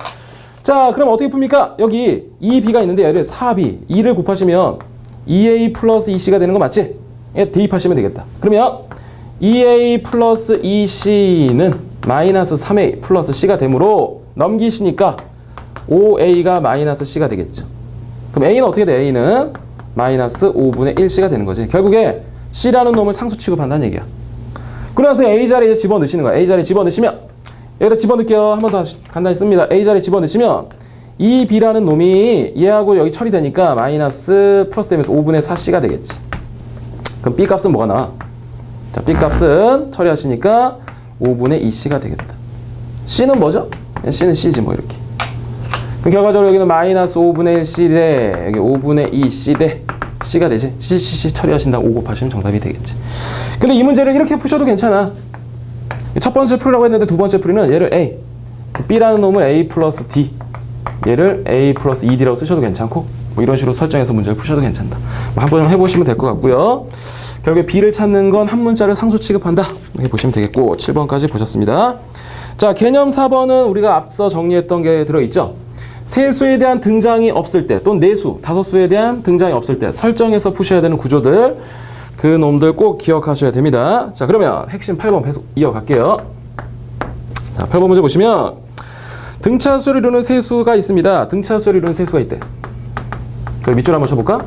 자, 그럼 어떻게 풉니까? 여기 2B가 있는데 얘를 4B, 2를 곱하시면 2A 플러스 2C가 되는 거 맞지? 예, 대입하시면 되겠다. 그러면 2A 플러스 2C는 마이너스 3A 플러스 C가 되므로 넘기시니까 5A가 마이너스 C가 되겠죠. 그럼 A는 어떻게 돼? A는 마이너스 5분의 1C가 되는 거지. 결국에 C라는 놈을 상수 취급한다는 얘기야. 그래서 A 자리에 집어넣으시는 거야. A 자리에 집어넣으시면 여기다 집어넣을게요. 한 번 더 간단히 씁니다. A 자리에 집어넣으시면 이 B라는 놈이 얘하고 여기 처리되니까 마이너스 플러스 되면서 5분의 4C가 되겠지. 그럼 B 값은 뭐가 나와? 자, B 값은 처리하시니까 5분의 2C가 되겠다. C는 뭐죠? C는 C지 뭐 이렇게. 그럼 결과적으로 여기는 마이너스 5분의 1C 대 여기 5분의 2C 대 C가 되지. C 처리하신다고 5 곱하시면 정답이 되겠지. 근데 이 문제를 이렇게 푸셔도 괜찮아. 첫 번째 풀이라고 했는데 두 번째 풀이는 얘를 A, B라는 놈을 A 플러스 D, 얘를 A 플러스 2D라고 쓰셔도 괜찮고 뭐 이런 식으로 설정해서 문제를 푸셔도 괜찮다. 뭐 한번 해보시면 될 것 같고요. 결국에 B를 찾는 건 한 문자를 상수 취급한다. 이렇게 보시면 되겠고 7번까지 보셨습니다. 자, 개념 4번은 우리가 앞서 정리했던 게 들어있죠. 세수에 대한 등장이 없을 때 또는 내수, 다섯수에 대한 등장이 없을 때 설정해서 푸셔야 되는 구조들 그 놈들 꼭 기억하셔야 됩니다. 자, 그러면 핵심 8번 계속 이어갈게요. 자, 8번 문제 보시면 등차수를 이루는 세수가 있습니다. 등차수를 이루는 세수가 있대. 그럼 밑줄 한번 쳐볼까?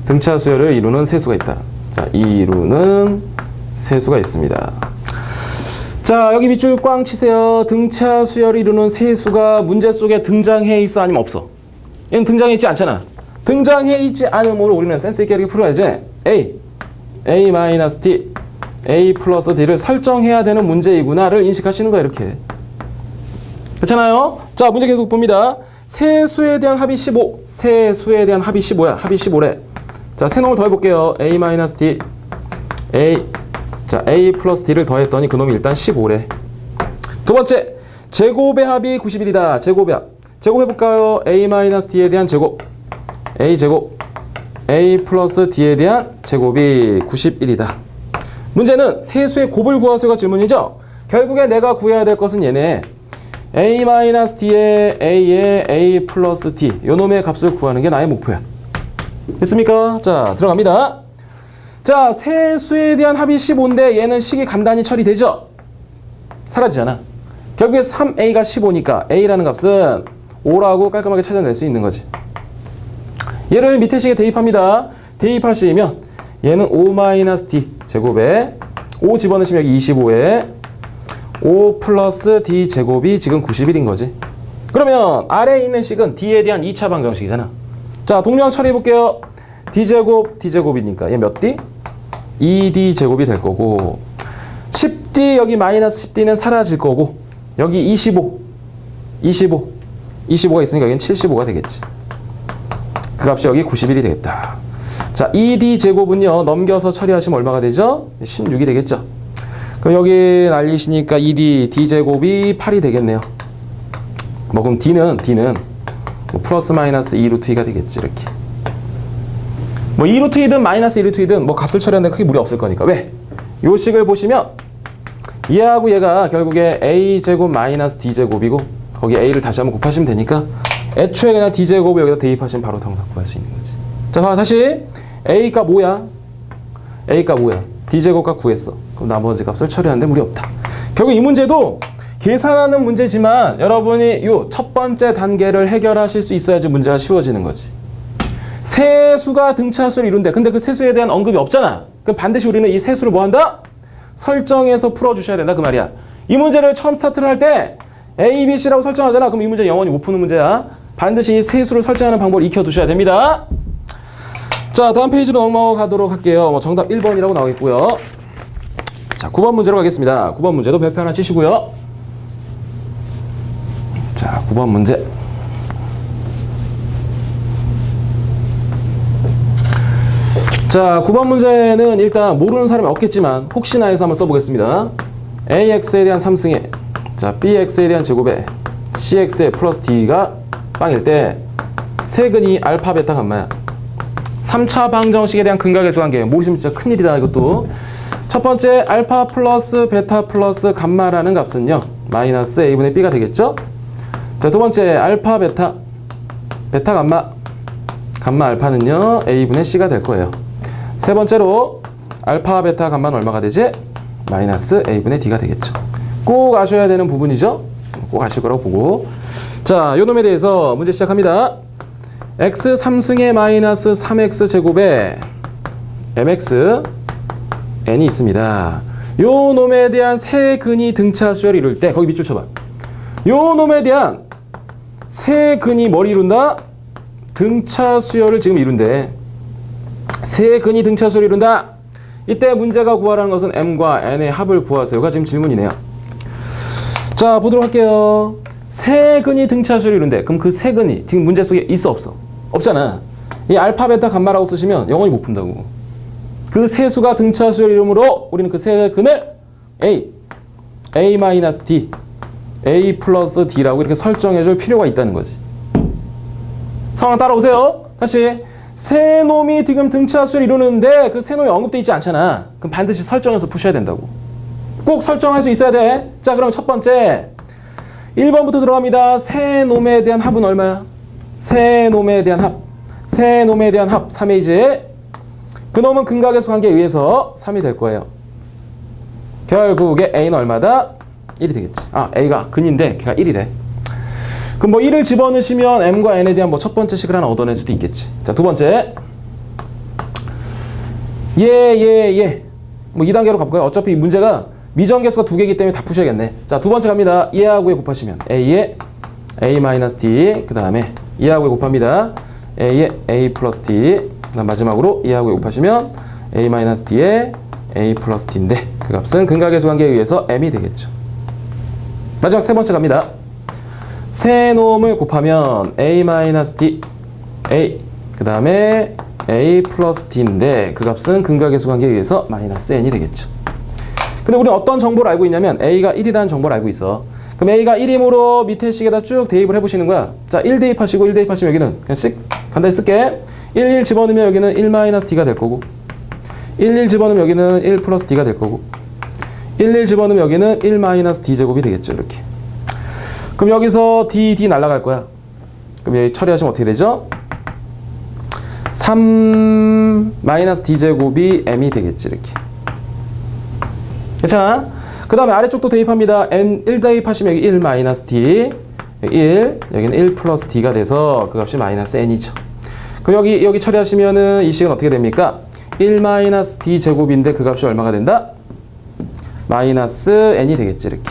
등차수열을 이루는 세수가 있다. 자, 이루는 세수가 있습니다. 자, 여기 밑줄 꽝 치세요. 등차수열을 이루는 세수가 문제 속에 등장해 있어 아니면 없어? 얘는 등장해 있지 않잖아. 등장해 있지 않으므로 우리는 센스 있게 이렇게 풀어야지. A 마이너스 D, A 플러스 D를 설정해야 되는 문제이구나를 인식하시는 거야 이렇게. 그렇잖아요? 자, 문제 계속 봅니다. 세수에 대한 합이 15. 세수에 대한 합이 15야. 합이 15래. 자, 세 놈을 더해볼게요. A 마이너스 D, A 플러스 D를 더했더니 그놈이 일단 15래. 두 번째, 제곱의 합이 91이다. 제곱의 합. 제곱해볼까요? A 마이너스 D에 대한 제곱. A 제곱. A 플러스 D에 대한 제곱이 91이다. 문제는 세수의 곱을 구하세요가 질문이죠? 결국에 내가 구해야 될 것은 얘네. A 마이너스 D에 A에 A 플러스 D. 요 놈의 값을 구하는 게 나의 목표야. 됐습니까? 자, 들어갑니다. 자, 세수에 대한 합이 15인데 얘는 식이 간단히 처리되죠? 사라지잖아. 결국에 3A가 15니까 A라는 값은 5라고 깔끔하게 찾아낼 수 있는 거지. 얘를 밑에 식에 대입합니다. 대입하시면 얘는 5-d 제곱에 5 집어넣으시면 여기 25에 5 플러스 d 제곱이 지금 91인 거지. 그러면 아래에 있는 식은 d에 대한 2차 방정식이잖아. 자, 동량 처리해 볼게요. d제곱이니까 얘 몇 d? 2d 제곱이 될 거고 10d 여기 마이너스 10d는 사라질 거고 여기 25가 있으니까 여기는 75가 되겠지. 그 값이 여기 91이 되겠다. 자, 2d 제곱은요 넘겨서 처리하시면 얼마가 되죠? 16이 되겠죠. 그럼 여기 날리시니까 2d d제곱이 8이 되겠네요. 뭐 그럼 d는 뭐 플러스 마이너스 2루트 2가 되겠지. 이렇게 뭐 2루트 2든 마이너스 2루트 2든 뭐 값을 처리하는데 크게 무리 없을 거니까. 왜? 요 식을 보시면 얘하고 얘가 결국에 a제곱 마이너스 d제곱이고 거기 a를 다시 한번 곱하시면 되니까 애초에 그냥 d제곱을 여기다 대입하시면 바로 정답 구할 수 있는 거지. 자, 봐, 다시 a가 뭐야? d제곱 값 구했어. 그럼 나머지 값을 처리하는데 무리 없다. 결국 이 문제도 계산하는 문제지만 여러분이 요 첫 번째 단계를 해결하실 수 있어야지 문제가 쉬워지는 거지. 세수가 등차수를 이룬대. 근데 그 세수에 대한 언급이 없잖아. 그럼 반드시 우리는 이 세수를 뭐 한다? 설정해서 풀어주셔야 된다 그 말이야. 이 문제를 처음 스타트를 할 때 A, B, C라고 설정하잖아. 그럼 이 문제 영원히 못 푸는 문제야. 반드시 이 세수를 설정하는 방법을 익혀두셔야 됩니다. 자, 다음 페이지로 넘어가도록 할게요. 뭐 정답 1번이라고 나오겠고요. 자, 9번 문제로 가겠습니다. 9번 문제도 별표 하나 치시고요. 자, 9번 문제. 자, 9번 문제는 일단 모르는 사람이 없겠지만 혹시나 해서 한번 써보겠습니다. AX에 대한 3승에 자, BX에 대한 제곱에 CX에 플러스 D가 빵일 때 세근이 알파, 베타, 감마야. 3차 방정식에 대한 근각계수 관계. 모르시면 진짜 큰일이다 이것도. 첫 번째 알파 플러스 베타 플러스 감마라는 값은요 마이너스 A분의 B가 되겠죠. 자, 두 번째 알파 베타 감마 알파는요 A분의 C가 될 거예요. 세 번째로 알파 베타 감마는 얼마가 되지? 마이너스 A분의 D가 되겠죠. 꼭 아셔야 되는 부분이죠. 꼭 아실 거라고 보고. 자, 요 놈에 대해서 문제 시작합니다. x 3승의 마이너스 3x 제곱에 mx n이 있습니다. 요 놈에 대한 세근이 등차수열을 이룰 때 거기 밑줄 쳐봐. 요 놈에 대한 세근이 뭘 이룬다? 등차수열을 지금 이룬대. 세근이 등차수열을 이룬다. 이때 문제가 구하라는 것은 m과 n의 합을 구하세요가 지금 질문이네요. 자, 보도록 할게요. 세근이 등차수열을 이룬대. 그럼 그 세근이 지금 문제 속에 있어 없어? 없잖아. 이 알파, 베타, 감마라고 쓰시면 영원히 못 푼다고. 그 세수가 등차수열 이름으로 우리는 그 세근을 A-D, A 플러스 D라고 이렇게 설정해줄 필요가 있다는 거지. 상황 따라오세요. 다시. 세 놈이 지금 등차수를 이루는데 그 세 놈이 언급되어 있지 않잖아. 그럼 반드시 설정해서 푸셔야 된다고. 꼭 설정할 수 있어야 돼. 자, 그럼 첫 번째 1번부터 들어갑니다. 세 놈에 대한 합은 얼마야? 세 놈에 대한 합 3이지. 그 놈은 근각계수 관계에 의해서 3이 될 거예요. 결국에 A는 얼마다? 1이 되겠지. 아, A가 근인데 걔가 1이래. 그럼 뭐 1을 집어넣으시면 M과 N에 대한 뭐 첫 번째 식을 하나 얻어낼 수도 있겠지. 자, 두 번째 뭐 2단계로 가볼까요? 어차피 문제가 미정계수가 두 개이기 때문에 다 푸셔야겠네. 자, 두 번째 갑니다. 얘하고 얘 곱하시면 A에 A-D, 그 다음에 얘하고 얘 곱합니다. A에 A 플러스 D, 그 다음 마지막으로 얘하고 얘 곱하시면 A-D에 A 플러스 D인데 그 값은 근각계수 관계에 의해서 M이 되겠죠. 마지막 세 번째 갑니다. 세 놈을 곱하면 A-D, A, 그 다음에 A 플러스 D인데 그 값은 근각계수 관계에 의해서 마이너스 N이 되겠죠. 근데 우리는 어떤 정보를 알고 있냐면 A가 1이라는 정보를 알고 있어. 그럼 A가 1이므로 밑에 식에다 쭉 대입을 해보시는 거야. 자, 1 대입하시고 1 대입하시면 여기는 그냥 간단히 쓸게. 1 집어넣으면 여기는 1-D가 될 거고 1 집어넣으면 여기는 1 플러스 D가 될 거고 1 집어넣으면 여기는 1-D 제곱이 되겠죠. 이렇게. 그럼 여기서 D 날아갈 거야. 그럼 여기 처리하시면 어떻게 되죠? 3-D 제곱이 M이 되겠지. 이렇게. 괜찮아? 그 다음에 아래쪽도 대입합니다. N 1 대입하시면 여기 1-D, 여기 1, 여기는 1 플러스 D가 돼서 그 값이 마이너스 N이죠. 그럼 여기 처리하시면은 이 식은 어떻게 됩니까? 1 마이너스 D 제곱인데 그 값이 얼마가 된다? 마이너스 n이 되겠지 이렇게.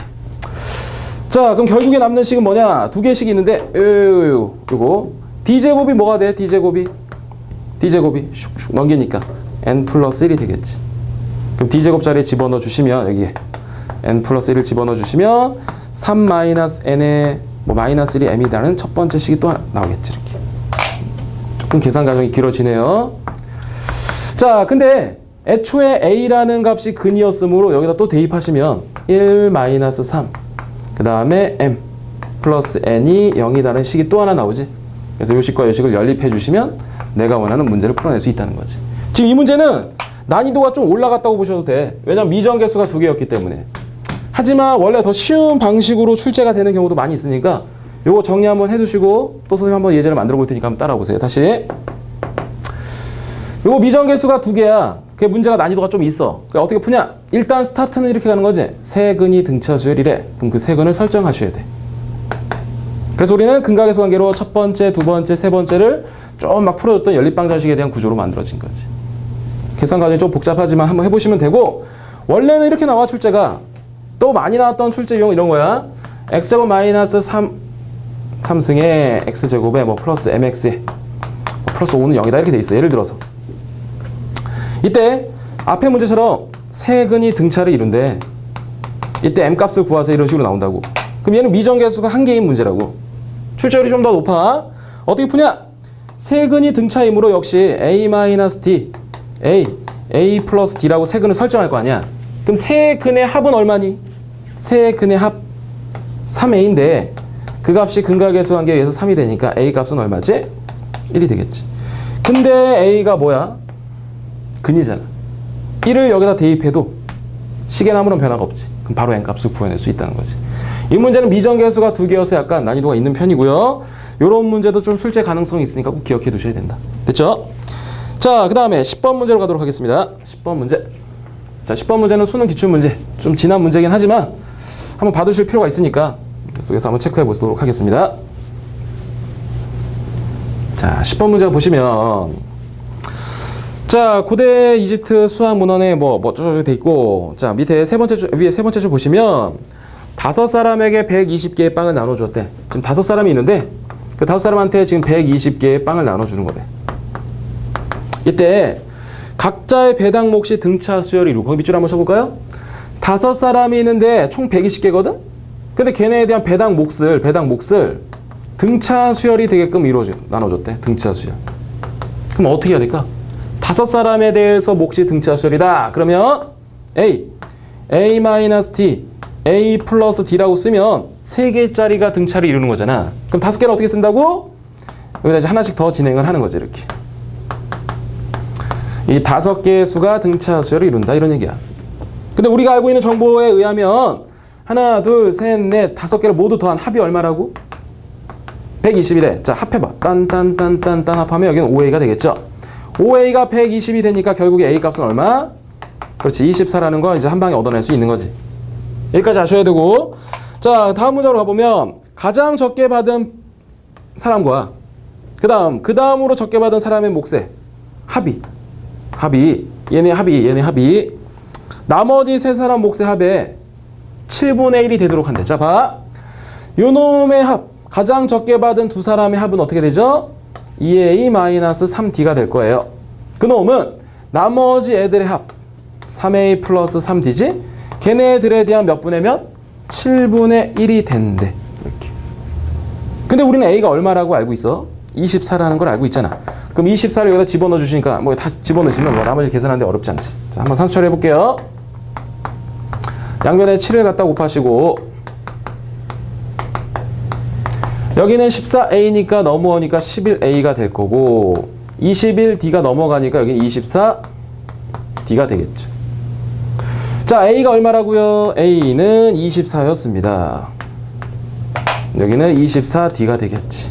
자 그럼 결국에 남는 식은 뭐냐? 두 개씩 있는데 요거 D 제곱이 뭐가 돼? D 제곱이 슉슉 넘기니까 n 플러스 1이 되겠지. 그럼 D 제곱 자리에 집어넣어 주시면 여기에 n 플러스 1을 집어넣어 주시면 3 마이너스 n에 뭐 마이너스 1이 m이라는 첫 번째 식이 또 하나 나오겠지 이렇게. 조금 계산 과정이 길어지네요. 자 근데 애초에 a라는 값이 근이었으므로 여기다 또 대입하시면 1 마이너스 3 그 다음에 m 플러스 n이 0이라는 식이 또 하나 나오지. 그래서 이 식과 이 식을 연립해 주시면 내가 원하는 문제를 풀어낼 수 있다는 거지. 지금 이 문제는 난이도가 좀 올라갔다고 보셔도 돼. 왜냐면 미정계수가 두 개였기 때문에. 하지만 원래 더 쉬운 방식으로 출제가 되는 경우도 많이 있으니까 요거 정리 한번 해두시고 또 선생님 한번 예제를 만들어 볼 테니까 한번 따라와 보세요. 다시. 요거 미정계수가 두 개야. 그게 문제가 난이도가 좀 있어. 그러니까 어떻게 푸냐? 일단 스타트는 이렇게 가는 거지. 세근이 등차수열이래. 그럼 그 세근을 설정하셔야 돼. 그래서 우리는 근각계수 관계로 첫 번째, 두 번째, 세 번째를 좀 막 풀어줬던 연립방정식에 대한 구조로 만들어진 거지. 계산 과정이 좀 복잡하지만 한번 해보시면 되고, 원래는 이렇게 나와 출제가. 또 많이 나왔던 출제 유형 이런 거야. x제곱 마이너스 3승에 x제곱에 뭐 플러스 mx에 플러스 5는 0이다 이렇게 돼 있어. 예를 들어서 이때 앞에 문제처럼 세근이 등차를 이룬대. 이때 m값을 구하세요 이런 식으로 나온다고. 그럼 얘는 미정계수가 한 개인 문제라고. 출제율이 좀 더 높아. 어떻게 푸냐? 세근이 등차이므로 역시 a-d a 플러스 d라고 세근을 설정할 거 아니야. 그럼 세근의 합은 얼마니? 세근의 합 3a인데 그 값이 근각계수 관계에 의해서 3이 되니까 a 값은 얼마지? 1이 되겠지. 근데 a가 뭐야? 근이잖아. 1을 여기다 대입해도 식의 아무런 변화가 없지. 그럼 바로 n 값을 구해낼 수 있다는 거지. 이 문제는 미정계수가 두 개여서 약간 난이도가 있는 편이고요. 이런 문제도 좀 출제 가능성이 있으니까 꼭 기억해 두셔야 된다. 됐죠? 자, 그 다음에 10번 문제로 가도록 하겠습니다. 10번 문제. 자, 10번 문제는 수능 기출문제. 좀 지난 문제긴 하지만 한번 봐두실 필요가 있으니까 속에서 한번 체크해 보도록 하겠습니다. 자, 10번 문제 보시면 자, 고대 이집트 수학 문헌에 뭐 어쩌고 돼 있고, 자, 밑에 위에 세 번째 줄 보시면 5사람에게 120개의 빵을 나눠주었대. 지금 5사람이 있는데 그 5사람한테 지금 120개의 빵을 나눠주는 거래. 이때 각자의 배당 몫이 등차 수열을 이루고, 거기 밑줄 한번 쳐볼까요? 5사람이 있는데 총 120개거든? 근데 걔네에 대한 배당 몫을 등차 수열이 되게끔 나눠줬대. 등차 수열. 그럼 어떻게 해야 될까? 5사람에 대해서 몫이 등차 수열이다. 그러면 a-d, a 플러스 d라고 쓰면 3개짜리가 등차를 이루는 거잖아. 그럼 5개를 어떻게 쓴다고? 여기다 이제 하나씩 더 진행을 하는 거지, 이렇게. 이 5개의 수가 등차 수열을 이룬다, 이런 얘기야. 근데 우리가 알고 있는 정보에 의하면 하나, 둘, 셋, 넷, 5개를 모두 더한 합이 얼마라고? 120이래. 자, 합해봐. 딴 합하면 여기는 5a가 되겠죠. 5a가 120이 되니까 결국에 a 값은 얼마? 그렇지, 24라는 거 이제 한 방에 얻어낼 수 있는 거지. 여기까지 아셔야 되고, 자, 다음 문제로 가보면 가장 적게 받은 사람과 그 다음으로 적게 받은 사람의 몫의 얘네 합이 나머지 세 사람 몫의 합에 7분의 1이 되도록 한대. 자, 봐. 요 놈의 합, 가장 적게 받은 두 사람의 합은 어떻게 되죠? 2a-3d가 될 거예요. 그 놈은 나머지 애들의 합 3a 플러스 3d지? 걔네들에 대한 몇 분의 몇? 7분의 1이 된대. 이렇게. 근데 우리는 a가 얼마라고 알고 있어? 24라는 걸 알고 있잖아. 그럼 24를 여기다 집어넣어 주시니까 뭐 다 집어넣으시면 뭐 나머지 계산하는데 어렵지 않지. 자, 한번 산수 처리해 볼게요. 양변에 7을 갖다 곱하시고, 여기는 14a니까 넘어오니까 11a가 될 거고, 21d가 넘어가니까 여기는 24d가 되겠죠. 자, a가 얼마라고요? a는 24였습니다. 여기는 24d가 되겠지.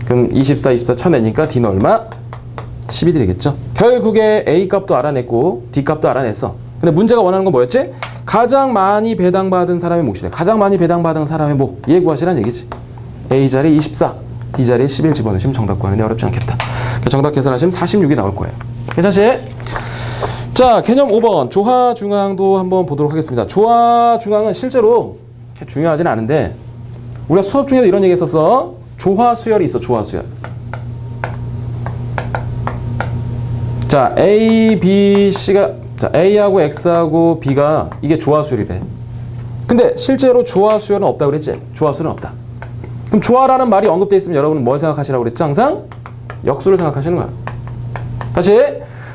그럼 24 쳐내니까 d는 얼마? 11이 되겠죠. 결국에 a 값도 알아냈고 d 값도 알아냈어. 근데 문제가 원하는 건 뭐였지? 가장 많이 배당받은 사람의 몫이래. 가장 많이 배당받은 사람의 몫. 얘 구하시란 얘기지. a 자리 24, d 자리에 11 집어넣으시면 정답 구하는데 어렵지 않겠다. 정답 계산하시면 46이 나올 거예요. 괜찮지? 자, 개념 5번 조화중앙도 한번 보도록 하겠습니다. 조화중앙은 실제로 중요하지는 않은데 우리가 수업 중에도 이런 얘기 했었어. 조화수열이 있어. 조화수열. 자, A, B, C가 자, A하고 X하고 B가 이게 조화수열이래. 근데 실제로 조화수열은 없다고 그랬지? 조화수열은 없다. 그럼 조화라는 말이 언급되어 있으면 여러분은 뭘 생각하시라고 그랬죠? 항상 역수를 생각하시는 거야. 다시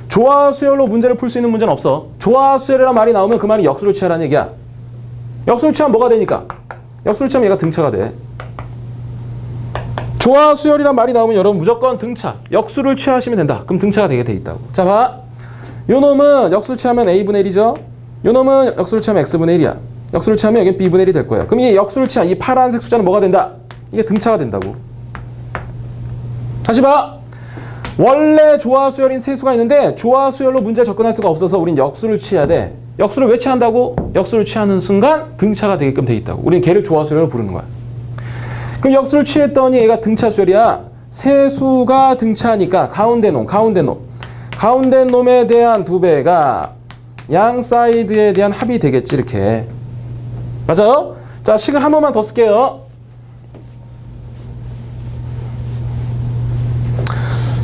조화수열로 문제를 풀 수 있는 문제는 없어. 조화수열이라는 말이 나오면 그 말이 역수를 취하라는 얘기야. 역수를 취하면 뭐가 되니까? 역수를 취하면 얘가 등차가 돼. 조화수열이란 말이 나오면 여러분 무조건 등차, 역수를 취하시면 된다. 그럼 등차가 되게 돼 있다고. 자, 봐. 요 놈은 역수를 취하면 A분의 1이죠. 요 놈은 역수를 취하면 X분의 1이야. 역수를 취하면 여기 B분의 1이 될 거예요. 그럼 이 역수를 취한 이 파란색 숫자는 뭐가 된다? 이게 등차가 된다고. 다시 봐. 원래 조화수열인 세수가 있는데 조화수열로 문제 접근할 수가 없어서 우린 역수를 취해야 돼. 역수를 왜 취한다고? 역수를 취하는 순간 등차가 되게끔 돼 있다고. 우린 걔를 조화수열로 부르는 거야. 그럼 역수를 취했더니 얘가 등차수열이야. 세수가 등차니까 가운데 놈. 가운데 놈에 대한 두 배가 양 사이드에 대한 합이 되겠지. 이렇게. 맞아요? 자, 식을 한 번만 더 쓸게요.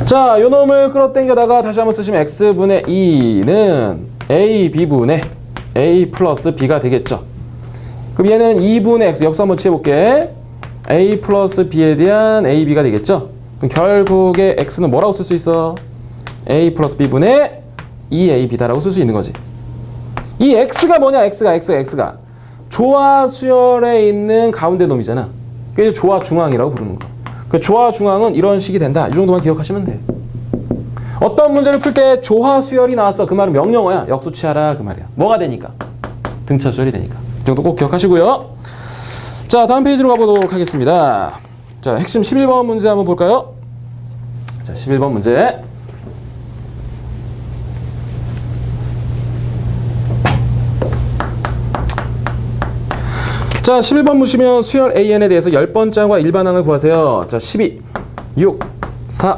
자, 요 놈을 끌어당겨다가 다시 한번 쓰시면 x분의 2는 a, b분의 a 플러스 b가 되겠죠. 그럼 얘는 2분의 x, 역수 한번 취해볼게. a 플러스 b에 대한 a, b가 되겠죠. 그럼 결국에 x는 뭐라고 쓸 수 있어? a 플러스 b분의 2a, b다라고 쓸 수 있는 거지. 이 x가 뭐냐? x가 조화수열에 있는 가운데 놈이잖아. 그래서 조화중앙이라고 부르는 거. 그 조화중앙은 이런 식이 된다. 이 정도만 기억하시면 돼. 어떤 문제를 풀 때 조화수열이 나왔어. 그 말은 명령어야. 역수 취하라 그 말이야. 뭐가 되니까? 등차수열이 되니까. 이 정도 꼭 기억하시고요. 자, 다음 페이지로 가보도록 하겠습니다. 자, 핵심 11번 문제 한번 볼까요? 자, 11번 문제. 자, 11번 보시면 수열 AN에 대해서 10번장과 일반항을 구하세요. 자, 12, 6, 4,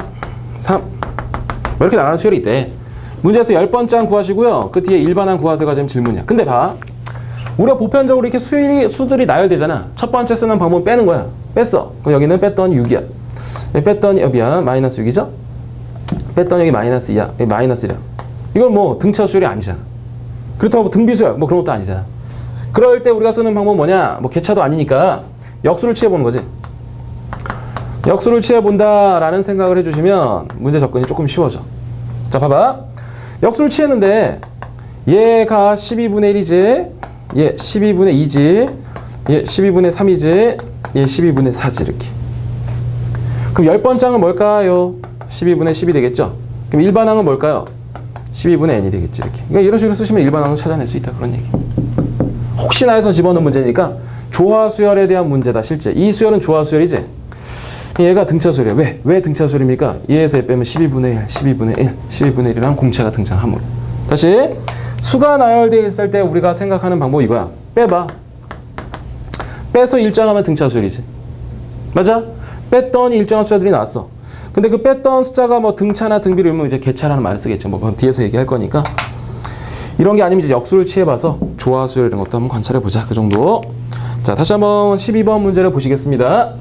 3 뭐 이렇게 나가는 수열이 있대. 문제에서 10번장 구하시고요. 그 뒤에 일반항 구하세요가 지금 질문이야. 근데 봐. 우리가 보편적으로 이렇게 수들이 나열되잖아. 첫 번째 쓰는 방법은 빼는 거야. 뺐어. 그럼 여기는 뺐더니 6이야. 뺐더니 미안 마이너스 6이죠? 뺐더니 여기 마이너스 2야. 여기 마이너스 1이야. 이건 뭐 등차 수열이 아니잖아. 그렇다고 뭐 등비수열 뭐 그런 것도 아니잖아. 그럴 때 우리가 쓰는 방법은 뭐냐? 뭐 개차도 아니니까 역수를 취해보는 거지. 역수를 취해본다라는 생각을 해주시면 문제 접근이 조금 쉬워져. 자, 봐봐. 역수를 취했는데 얘가 12분의 1이지, 얘 12분의 2지, 얘 12분의 3이지, 얘 12분의 4지 이렇게. 그럼 10번장은 뭘까요? 12분의 10이 되겠죠? 그럼 일반항은 뭘까요? 12분의 n이 되겠지 이렇게. 그러니까 이런 식으로 쓰시면 일반항을 찾아낼 수 있다 그런 얘기. 혹시나 해서 집어넣은 문제니까 조화수열에 대한 문제다 실제. 이 수열은 조화수열이지. 얘가 등차수열이야. 왜 등차수열입니까? 얘에서 얘 빼면 12분의 1, 12분의 1, 12분의 1이라는 공체가 등장함으로. 다시 수가 나열되어 있을 때 우리가 생각하는 방법이 이거야. 빼봐. 빼서 일정하면 등차수열이지. 맞아? 뺐더니 일정한 숫자들이 나왔어. 근데 그 뺐던 숫자가 뭐 등차나 등비를 이러면 이제 개차라는 말을 쓰겠죠. 뭐 그건 뒤에서 얘기할 거니까. 이런 게 아니면 이제 역수를 취해봐서 조화수열 이런 것도 한번 관찰해보자. 그 정도. 자, 다시 한번 12번 문제를 보시겠습니다.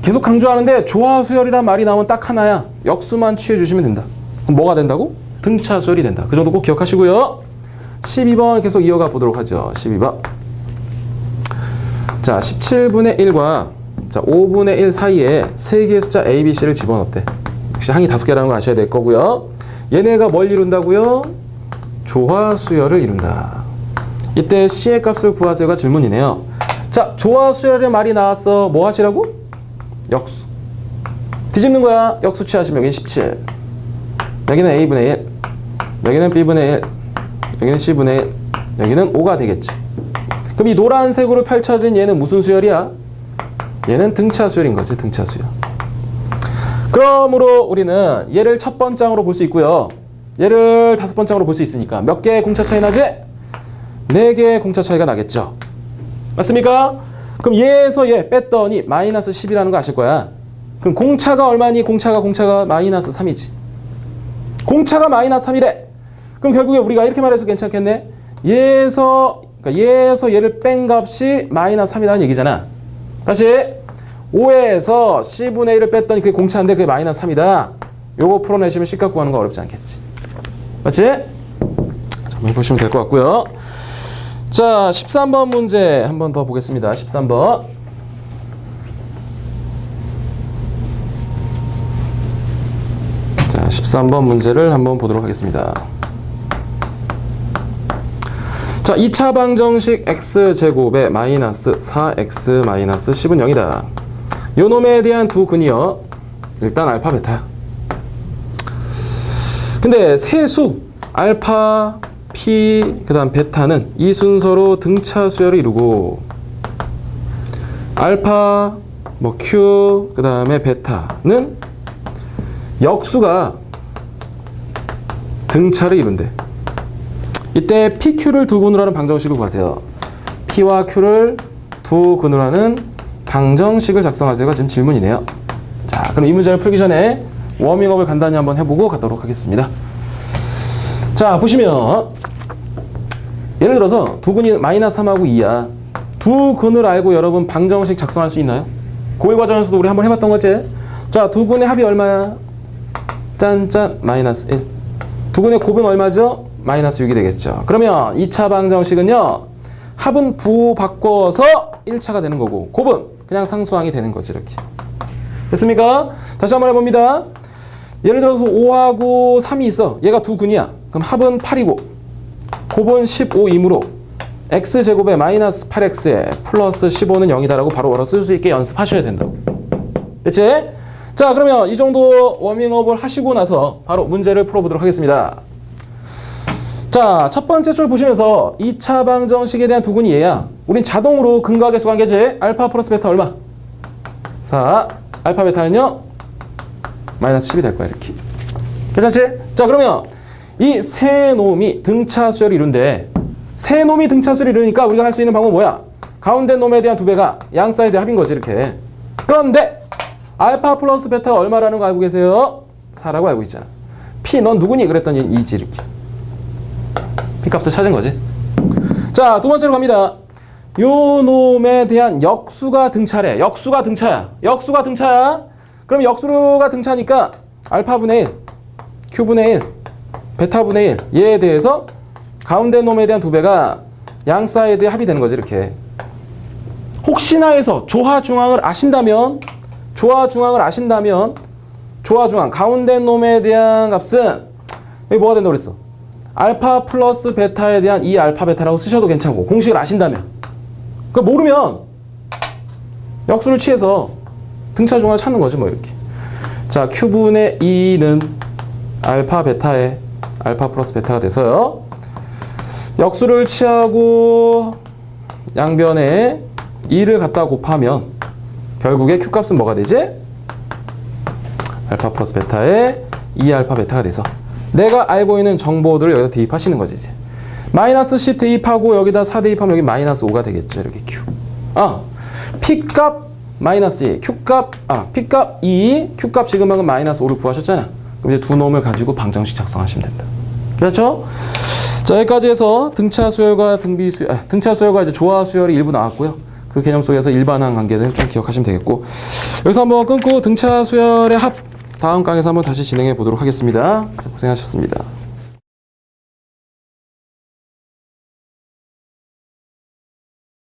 계속 강조하는데 조화수열이란 말이 나오면 딱 하나야. 역수만 취해주시면 된다. 그럼 뭐가 된다고? 등차수열이 된다. 그 정도 꼭 기억하시고요. 12번 계속 이어가 보도록 하죠. 12번. 자, 17분의 1과 자, 5분의 1 사이에 3개의 숫자 A, B, C를 집어넣대. 역시 항이 5개라는 거 아셔야 될 거고요. 얘네가 뭘 이룬다고요? 조화수열을 이룬다. 이때 C의 값을 구하세요가 질문이네요. 자, 조화수열의 말이 나왔어. 뭐 하시라고? 역수. 뒤집는 거야. 역수 취하시면 여기는 17. 여기는 A분의 1. 여기는 B분의 1. 여기는 C분의 1. 여기는 5가 되겠지. 그럼 이 노란색으로 펼쳐진 얘는 무슨 수열이야? 얘는 등차수열인 거지. 등차수열. 그러므로 우리는 얘를 첫 번장으로 볼 수 있고요. 얘를 5번장으로 볼 수 있으니까 몇 개의 공차 차이 나지? 4개의 공차 차이가 나겠죠. 맞습니까? 그럼 얘에서 얘 뺐더니 마이너스 10이라는 거 아실 거야. 그럼 공차가 얼마니? 공차가 마이너스 3이지. 공차가 마이너스 3이래. 그럼 결국에 우리가 이렇게 말해서 괜찮겠네? 그러니까 얘에서 얘를 뺀 값이 마이너스 3이라는 얘기잖아. 다시 5에서 C분의 1을 뺐더니 그게 공차인데 그게 마이너스 3이다. 요거 풀어내시면 C값 구하는 거 어렵지 않겠지. 맞지? 자, 한번 보시면 될 것 같고요. 자, 13번 문제 한 번 더 보겠습니다. 13번. 자, 13번 문제를 한번 보도록 하겠습니다. 자, 2차 방정식 x제곱에 마이너스 4x 마이너스 10은 0이다. 요 놈에 대한 두 근이요. 일단 알파 베타야. 근데 세수 알파, p, 그 다음 베타는 이 순서로 등차 수열을 이루고 알파, 뭐 q, 그 다음에 베타는 역수가 등차를 이룬대. 이때 PQ를 두 근으로 하는 방정식을 구하세요. P와 Q를 두 근으로 하는 방정식을 작성하세요가 지금 질문이네요. 자, 그럼 이 문제를 풀기 전에 워밍업을 간단히 한번 해보고 가도록 하겠습니다. 자, 보시면 예를 들어서 두 근이 마이너스 3하고 2야. 두 근을 알고 여러분 방정식 작성할 수 있나요? 고1 과정에서도 우리 한번 해봤던 거지? 자, 두 근의 합이 얼마야? 짠짠 마이너스 1. 두 근의 곱은 얼마죠? 마이너스 6이 되겠죠. 그러면 2차 방정식은요. 합은 부호 바꿔서 1차가 되는 거고 곱은 그냥 상수항이 되는 거지 이렇게. 됐습니까? 다시 한번 해봅니다. 예를 들어서 5하고 3이 있어. 얘가 두 근이야. 그럼 합은 8이고 곱은 15이므로 x제곱에 마이너스 8x에 플러스 15는 0이다라고 바로 원어 쓸 수 있게 연습하셔야 된다고. 됐지? 자, 그러면 이 정도 워밍업을 하시고 나서 바로 문제를 풀어보도록 하겠습니다. 자, 첫 번째 줄 보시면서 2차 방정식에 대한 두 근이 얘야. 우린 자동으로 근과 계수 관계제 알파 플러스 베타 얼마? 4. 알파 베타는요? 마이너스 10이 될 거야 이렇게. 괜찮지? 자, 그러면 이 세 놈이 등차 수열을 이룬대. 세 놈이 등차 수열을 이루니까 우리가 할 수 있는 방법은 뭐야? 가운데 놈에 대한 두 배가 양 사이드 합인 거지 이렇게. 그런데 알파 플러스 베타가 얼마라는 거 알고 계세요? 4라고 알고 있잖아. P 넌 누구니? 그랬더니 2지 이렇게. P값을 찾은 거지. 자, 두 번째로 갑니다. 요 놈에 대한 역수가 등차래. 역수가 등차야. 역수가 등차야. 그럼 역수가 등차니까 알파분의 1, Q분의 1, 베타분의 1 얘에 대해서 가운데 놈에 대한 두 배가 양 사이드의 합이 되는 거지 이렇게. 혹시나 해서 조화중앙을 아신다면 조화중앙 가운데 놈에 대한 값은 여기 뭐가 된다고 그랬어? 알파 플러스 베타에 대한 이 알파 베타라고 쓰셔도 괜찮고 공식을 아신다면. 그러니까 모르면 역수를 취해서 등차 중앙을 찾는 거지 뭐 이렇게. 자, Q분의 2는 알파 베타에 알파 플러스 베타가 돼서요. 역수를 취하고 양변에 2를 갖다 곱하면 결국에 Q값은 뭐가 되지? 알파 플러스 베타에 2알파 베타가 돼서 내가 알고 있는 정보들을 여기다 대입하시는 거지 이제. 마이너스 10 대입하고 여기다 4 대입하면 여기 마이너스 5가 되겠죠 이렇게 Q. P값 마이너스 2, P값 2, Q값 지금 방금 마이너스 5를 구하셨잖아. 그럼 이제 두 놈을 가지고 방정식 작성하시면 된다. 그렇죠? 자, 여기까지 해서 등차 수열과 등차 수열과 이제 조화 수열이 일부 나왔고요. 그 개념 속에서 일반항 관계를 좀 기억하시면 되겠고, 여기서 한번 끊고 등차 수열의 합 다음 강에서 한번 다시 진행해 보도록 하겠습니다. 자, 고생하셨습니다.